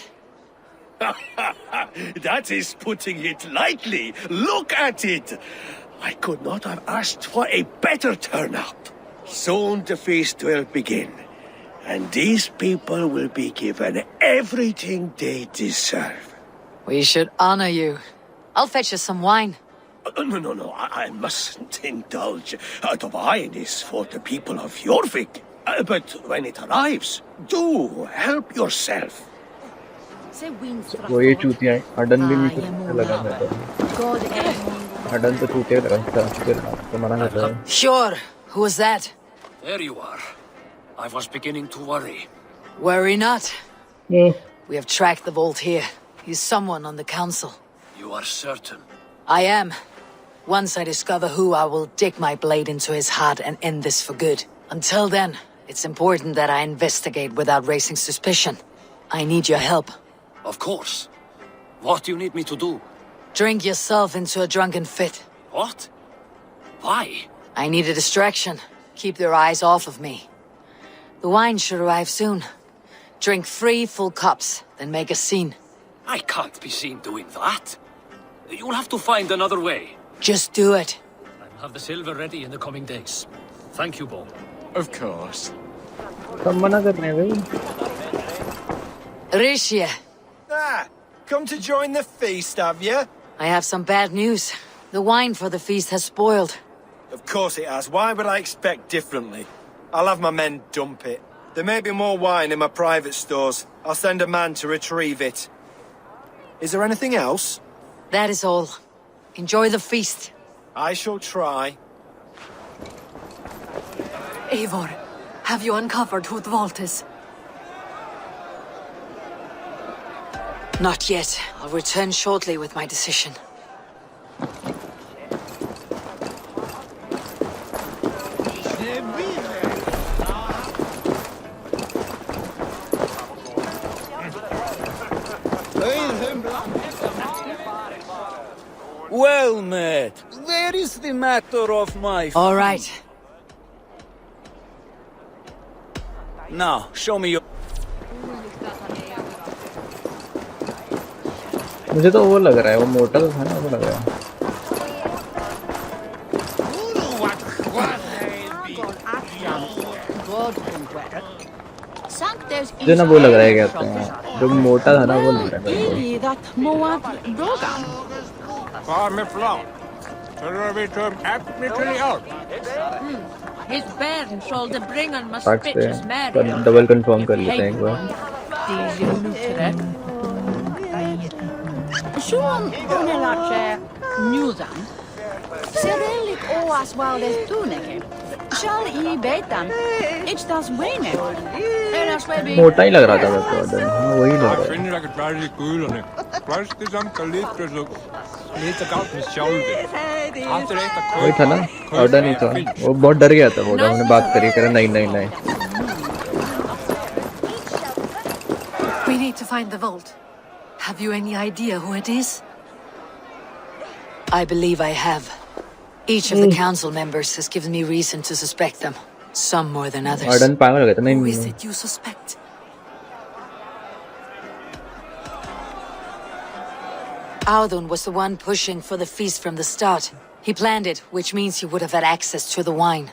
[SPEAKER 16] That is putting it lightly. Look at it. I could not have asked for a better turnout. Soon the feast will begin, and these people will be given everything they deserve.
[SPEAKER 18] We should honor you.
[SPEAKER 2] I'll fetch us some wine.
[SPEAKER 16] No, I mustn't indulge. The wine is for the people of Jorvik. But when it arrives, do help yourself.
[SPEAKER 1] वो ये चूतिया है अडन भी नहीं लगा मैं तो अडन तो चूतिया लगा तो मना कर रहा है
[SPEAKER 2] Sure. Who was that?
[SPEAKER 13] There you are. I was beginning to worry.
[SPEAKER 2] Worry not.
[SPEAKER 1] Yeah.
[SPEAKER 2] We have tracked the vault here. He's someone on the council.
[SPEAKER 13] You are certain?
[SPEAKER 2] I am. Once I discover who, I will dig my blade into his heart and end this for good. Until then, it's important that I investigate without raising suspicion. I need your help.
[SPEAKER 13] Of course. What do you need me to do?
[SPEAKER 2] Drink yourself into a drunken fit.
[SPEAKER 13] What? Why?
[SPEAKER 2] I need a distraction. Keep their eyes off of me. The wine should arrive soon. Drink 3 full cups, then make a scene.
[SPEAKER 13] I can't be seen doing that. You'll have to find another way.
[SPEAKER 2] Just do it.
[SPEAKER 13] I'll have the silver ready in the coming days. Thank you, Bo.
[SPEAKER 22] Of course.
[SPEAKER 1] सब मना कर रहे हैं भाई
[SPEAKER 2] Rishia.
[SPEAKER 15] Come to join the feast, have you?
[SPEAKER 2] I have some bad news. The wine for the feast has spoiled.
[SPEAKER 15] Of course it has. Why would I expect differently? I'll have my men dump it. There may be more wine in my private stores. I'll send a man to retrieve it. Is there anything else?
[SPEAKER 2] That is all. Enjoy the feast.
[SPEAKER 15] I shall try.
[SPEAKER 17] Eivor, have you uncovered who the vault is?
[SPEAKER 2] Not yet. I'll return shortly with my decision.
[SPEAKER 8] Well met. Where is the matter of my...
[SPEAKER 2] All right.
[SPEAKER 8] Now, show me your...
[SPEAKER 1] मुझे तो वो लग रहा है वो मोटा तो था ना वो लग रहा है जो ना वो लग रहा है कहते हैं जो मोटा था ना वो लग रहा है डबल कंफर्म कर लेते हैं एक बार
[SPEAKER 9] Schon unelace newsan. Serelik oas waldes tuneke. Shall I betan? It's das wene.
[SPEAKER 1] मोटा ही लग रहा था मेरे को अडन हाँ वही लग रहा है वही था ना अडन ही था वो बहुत डर गया था वो जब हमने बात करी करा नहीं
[SPEAKER 17] We need to find the vault. Have you any idea who it is?
[SPEAKER 2] I believe I have. Each of the council members has given me reason to suspect them. Some more than others.
[SPEAKER 1] अडन पागल हो गया था नहीं
[SPEAKER 17] Who is it you suspect?
[SPEAKER 2] Audun was the one pushing for the feast from the start. He planned it, which means he would have had access to the wine.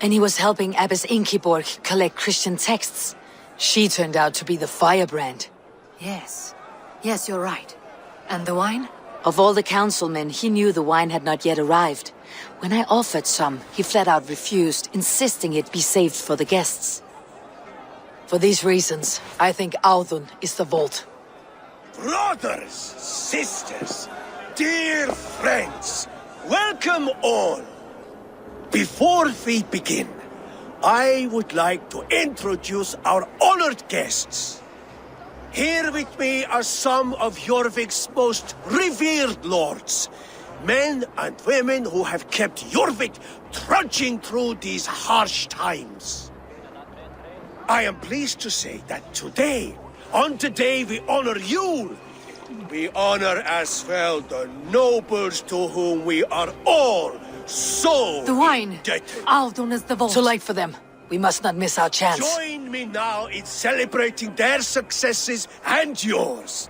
[SPEAKER 2] And he was helping Abbess Ingeborg collect Christian texts. She turned out to be the firebrand.
[SPEAKER 17] Yes. Yes, you're right. And the wine?
[SPEAKER 2] Of all the councilmen, he knew the wine had not yet arrived. When I offered some, he flat out refused, insisting it be saved for the guests. For these reasons, I think Audun is the vault.
[SPEAKER 16] Brothers, sisters, dear friends, welcome all. Before we begin, I would like to introduce our honored guests. Here with me are some of Jorvik's most revered lords, men and women who have kept Jorvik trudging through these harsh times. I am pleased to say that today, on the day we honor you, we honor as well the nobles to whom we are all so
[SPEAKER 17] The wine!
[SPEAKER 16] indebted.
[SPEAKER 17] Audun is the vault.
[SPEAKER 2] Too late for them. We must not miss our chance.
[SPEAKER 16] Join me now in celebrating their successes and yours.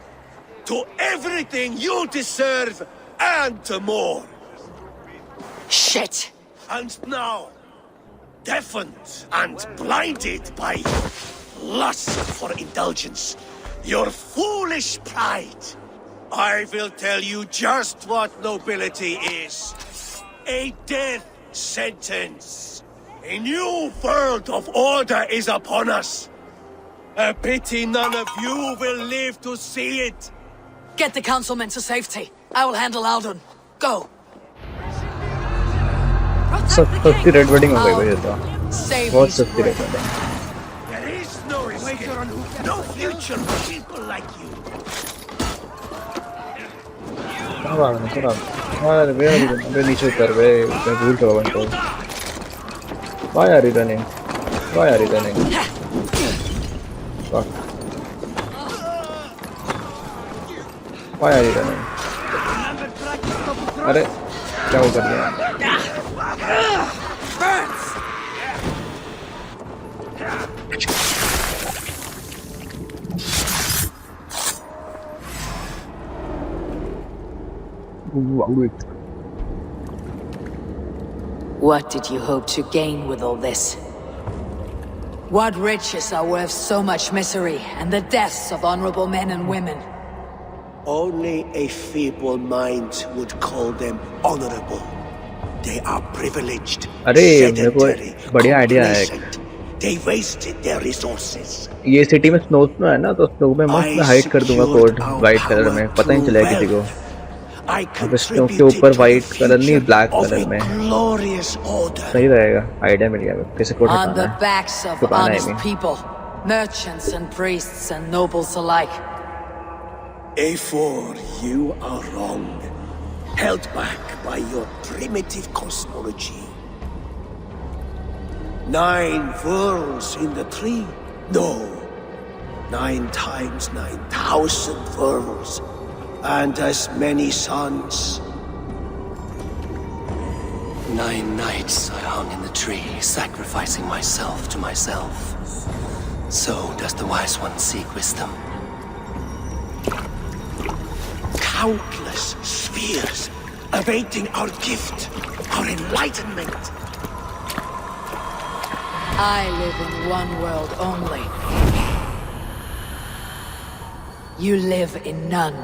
[SPEAKER 16] To everything you deserve and more.
[SPEAKER 2] Shit!
[SPEAKER 16] And now, deafened and blinded by lust for indulgence, your foolish pride, I will tell you just what nobility is. A death sentence. A new world of order is upon us. A pity none of you will live to see it.
[SPEAKER 2] Get the councilmen to safety. I will handle Aldon. Go.
[SPEAKER 1] सस्ती red wedding हो गई भाई ये तो बहुत सस्ती red wedding
[SPEAKER 16] There is no escape. No future for people like you.
[SPEAKER 1] क्या बात है सुना यार मेरे नीचे उतर गए मैं भूल चुका बंटो वाह यार इधर नहीं वाह यार इधर नहीं वाह यार इधर नहीं अरे क्या वो कर लिया
[SPEAKER 2] What did you hope to gain with all this? What riches are worth so much misery and the deaths of honorable men and women?
[SPEAKER 16] Only a feeble mind would call them honorable. They are privileged, sedentary, complacent. They wasted their resources.
[SPEAKER 1] ये city में snow है ना तो snow में मस्त मैं hide कर दूंगा कोड वाइट कलर में पता ही चलेगा किसी को अब स्नो के ऊपर वाइट कलर नहीं ब्लैक कलर में सही रहेगा आइडिया मिल गया किसी को
[SPEAKER 2] On the backs of honest people, merchants and priests and nobles alike.
[SPEAKER 16] A4, you are wrong. Held back by your primitive cosmology. 9 worlds in the tree? No. 9 times 9,000 worlds. And as many suns.
[SPEAKER 7] 9 nights I hung in the tree, sacrificing myself to myself. So does the wise one seek wisdom.
[SPEAKER 16] Countless spheres awaiting our gift, our enlightenment.
[SPEAKER 2] I live in one world only. You live in none.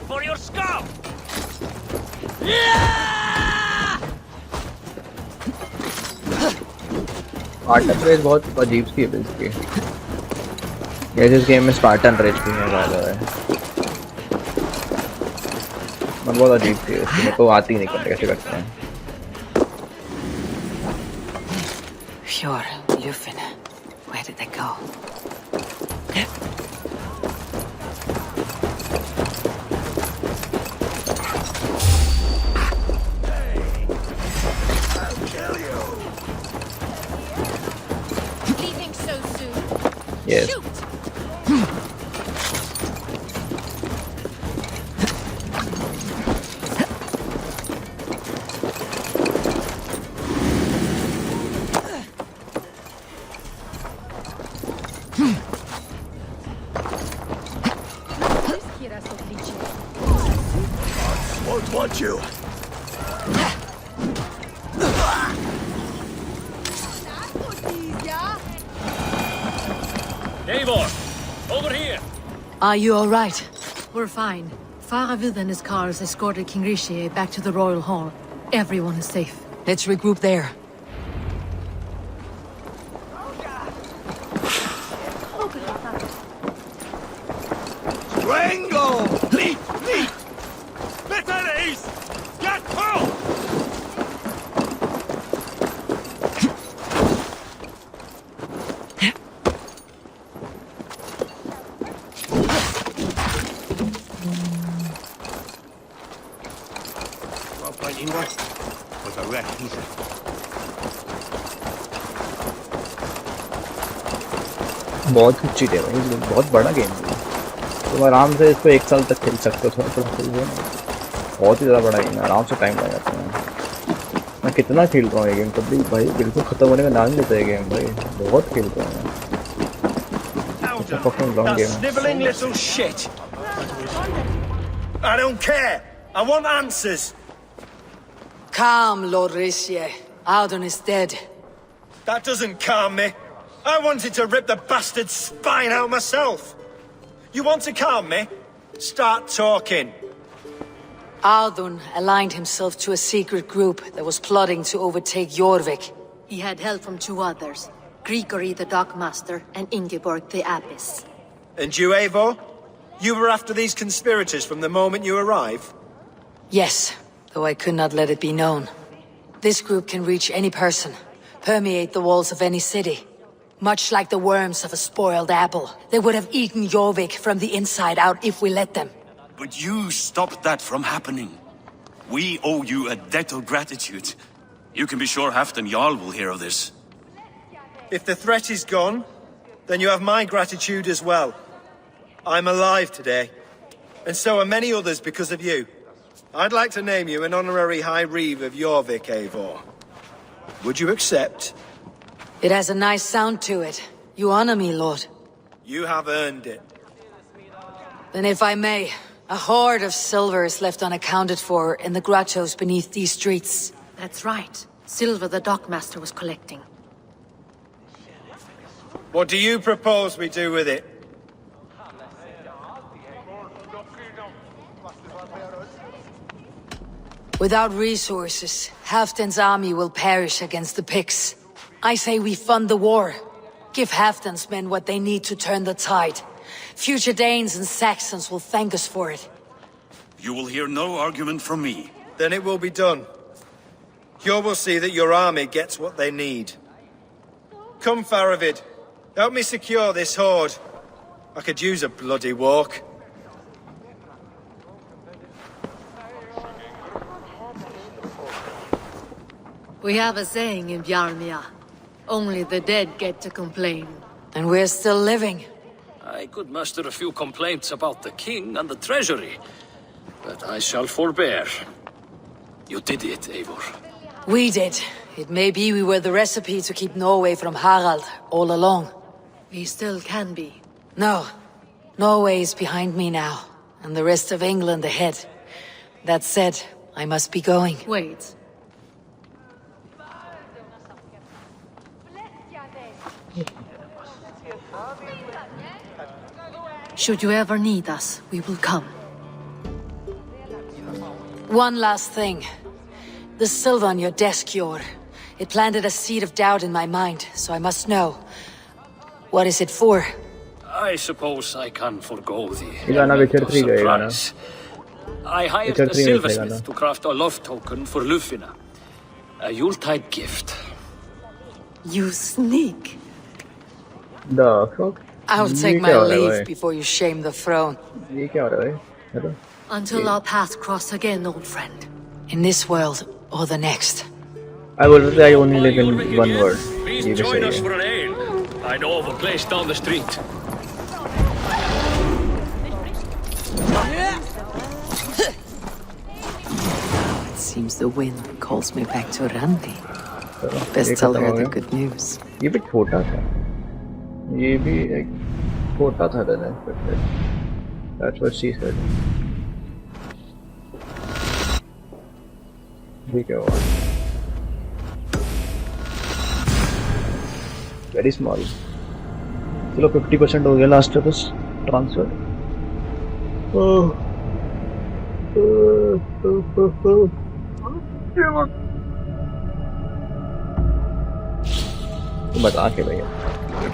[SPEAKER 4] For your skull!
[SPEAKER 1] Spartan race बहुत अजीब सी है इसकी ये जिस game में Spartan race भी है ज़्यादा है मैं बहुत अजीब सी है इसकी मेरे को आती नहीं करने कैसे करते हैं
[SPEAKER 18] Pure Ljufvina. Where did they go?
[SPEAKER 1] Yes.
[SPEAKER 16] Won't want you.
[SPEAKER 4] Davor, over here.
[SPEAKER 2] Are you all right?
[SPEAKER 17] We're fine. Faravid and his cars escorted King Rishi back to the Royal Hall. Everyone is safe.
[SPEAKER 2] Let's regroup there.
[SPEAKER 16] Rango! Leap! Leap! Better ace! Get out! Was a wreck, he's
[SPEAKER 1] बहुत अच्छी game है ये बहुत बड़ा game है तुम आराम से इसको 1 साल तक खेल सकते हो थोड़ा थोड़ा खेल लो बहुत ही ज़्यादा बड़ा गेम है आराम से टाइम लग जाता है मैं कितना खेल रहा हूँ ये गेम, कभी भाई बिल्कुल खत्म होने का नाम नहीं लेता है गेम भाई, बहुत खेल रहा हूँ। It's a fucking long game.
[SPEAKER 15] Sniveling little shit. I don't care. I want answers.
[SPEAKER 2] Calm, Lord Rishi. Audun is dead.
[SPEAKER 15] That doesn't calm me. I wanted to rip the bastard's spine out myself. You want to calm me? Start talking.
[SPEAKER 2] Audun aligned himself to a secret group that was plotting to overtake Jorvik.
[SPEAKER 17] He had help from two others, Enquiry the Dockmaster and Ingeborg the Abbess.
[SPEAKER 15] And you, Eivor? You were after these conspirators from the moment you arrived?
[SPEAKER 2] Yes, though I could not let it be known. This group can reach any person, permeate the walls of any city. Much like the worms of a spoiled apple, they would have eaten Jorvik from the inside out if we let them.
[SPEAKER 14] But you stopped that from happening. We owe you a debt of gratitude. You can be sure Halfdan Jarl will hear of this.
[SPEAKER 15] If the threat is gone, then you have my gratitude as well. I'm alive today, and so are many others because of you. I'd like to name you an honorary High Reeve of Jorvik, Eivor. Would you accept?
[SPEAKER 2] It has a nice sound to it. You honor me, Lord.
[SPEAKER 15] You have earned it.
[SPEAKER 2] Then if I may, a hoard of silver is left unaccounted for in the grottos beneath these streets.
[SPEAKER 17] That's right. Silver the Dockmaster was collecting.
[SPEAKER 15] What do you propose we do with it?
[SPEAKER 2] Without resources, Halfdan's army will perish against the Picts. I say we fund the war. Give Halfdan's men what they need to turn the tide. Future Danes and Saxons will thank us for it.
[SPEAKER 14] You will hear no argument from me.
[SPEAKER 15] Then it will be done. You will see that your army gets what they need. Come, Faravid. Help me secure this hoard. I could use a bloody walk.
[SPEAKER 17] We have a saying in Bjarmia. Only the dead get to complain.
[SPEAKER 2] And we're still living.
[SPEAKER 13] I could muster a few complaints about the king and the treasury, but I shall forbear. You did it, Eivor.
[SPEAKER 2] We did. It may be we were the recipe to keep Norway from Harald all along.
[SPEAKER 17] We still can be.
[SPEAKER 2] No. Norway is behind me now, and the rest of England ahead. That said, I must be going.
[SPEAKER 17] Wait. Should you ever need us, we will come.
[SPEAKER 2] One last thing. The silver on your desk, Jor. It planted a seed of doubt in my mind, so I must know. What is it for?
[SPEAKER 13] I suppose I can forgo the
[SPEAKER 1] Gana
[SPEAKER 13] element
[SPEAKER 1] Witcher
[SPEAKER 13] of
[SPEAKER 1] 3
[SPEAKER 13] surprise. I hired
[SPEAKER 1] Witcher
[SPEAKER 13] a
[SPEAKER 1] 3
[SPEAKER 13] silversmith to craft a love token for Ljufvina. A Yuletide gift.
[SPEAKER 17] You sneak.
[SPEAKER 1] The fuck?
[SPEAKER 2] I'll take my leave before you shame the throne.
[SPEAKER 1] ये क्या हो रहा है भाई?
[SPEAKER 17] Until our paths cross again, old friend.
[SPEAKER 2] In this world or the next.
[SPEAKER 1] I will say I only live in one world.
[SPEAKER 13] Please
[SPEAKER 1] ये भी
[SPEAKER 13] join
[SPEAKER 1] सही
[SPEAKER 13] us
[SPEAKER 1] है.
[SPEAKER 13] for an ale. I know of a place down the street.
[SPEAKER 18] It seems the wind calls me back to Randi. Best tell her the good news.
[SPEAKER 1] ये भी छोटा था. ये भी एक छोटा था than expected. That's what she said. ठीक है वो. Very small. चलो 50% हो गया लास्ट बस ट्रांसफर. मजा के भैया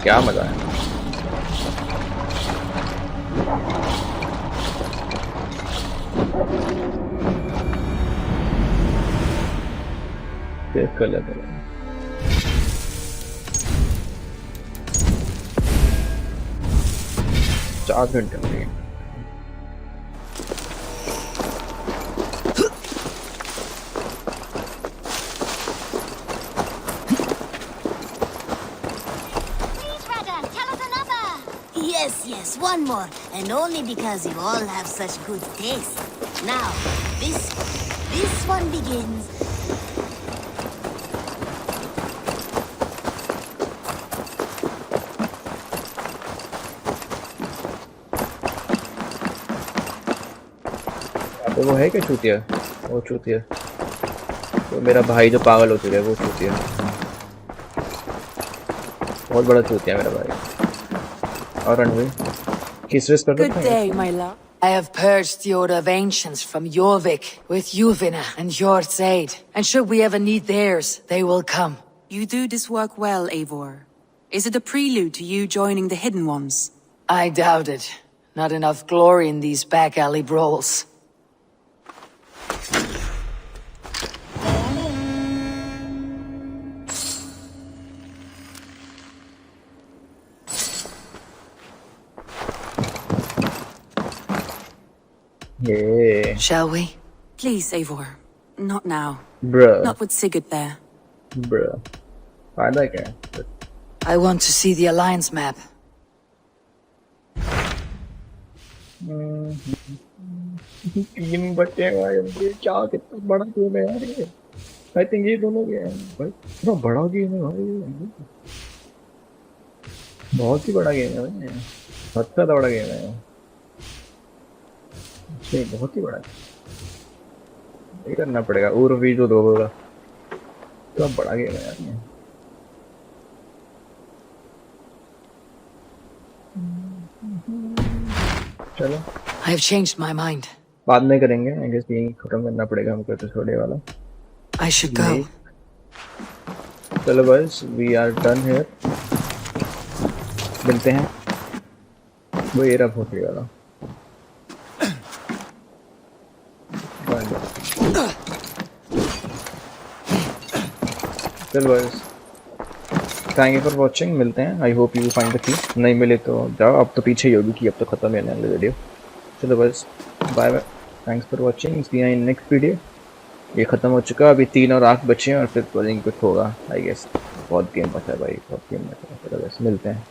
[SPEAKER 1] क्या मजा है. देख कर लेते हैं. 4 घंटे हो गए.
[SPEAKER 5] Yes, one more, and only because you all have such good taste. Now, this one begins
[SPEAKER 1] तो वो है क्या चूतिया? वो चूतिया तो मेरा भाई जो पागल हो चुका है वो चूतिया, बहुत बड़ा चूतिया मेरा भाई। और रणवीर किस रेस पर?
[SPEAKER 2] Good day, my love. I have purged the order of ancients from Jorvik with Ljufvina and Jort's aid, and should we ever need theirs, they will come.
[SPEAKER 10] You do this work well, Eivor. Is it a prelude to you joining the Hidden Ones?
[SPEAKER 2] I doubt it. Not enough glory in these back alley brawls.
[SPEAKER 1] Yeah.
[SPEAKER 2] Shall we?
[SPEAKER 10] Please, Eivor. Not now.
[SPEAKER 1] Bruh.
[SPEAKER 10] Not with Sigurd there.
[SPEAKER 1] Bruh. फायदा क्या है?
[SPEAKER 2] I want to see the Alliance map.
[SPEAKER 1] तीन बच्चे हैं भाई, ये क्या कितना बड़ा गेम है यार ये। I think ये दोनों गेम भाई इतना बड़ा गेम है भाई, बहुत ही बड़ा गेम है भाई, बहुत ज़्यादा बड़ा गेम है ये, बहुत ही बड़ा है। ये करना पड़ेगा और भी जो दो होगा, तो बड़ा गेम है यार ये। चलो
[SPEAKER 2] I have changed my mind.
[SPEAKER 1] बाद में करेंगे, आई गेस यही खत्म करना पड़ेगा हमको एपिसोड वाला।
[SPEAKER 2] I should go.
[SPEAKER 1] चलो बस वी आर डन हियर, मिलते हैं। वो ये रहा भोसड़ी वाला। चलो बस थैंक यू फॉर वॉचिंग, मिलते हैं। I hope you find the key, नहीं मिले तो जाओ, अब तो पीछे ही होगी कि अब तो खत्म है ना वीडियो। चलो बस bye bye, thanks for watching, see you in next video. ये ख़त्म हो चुका, अभी 3 और 8 बचे हैं और फिर बॉलिंग कुछ होगा आई गेस। बहुत गेम बचा है भाई, बहुत गेम बचा है। चलो बस मिलते हैं।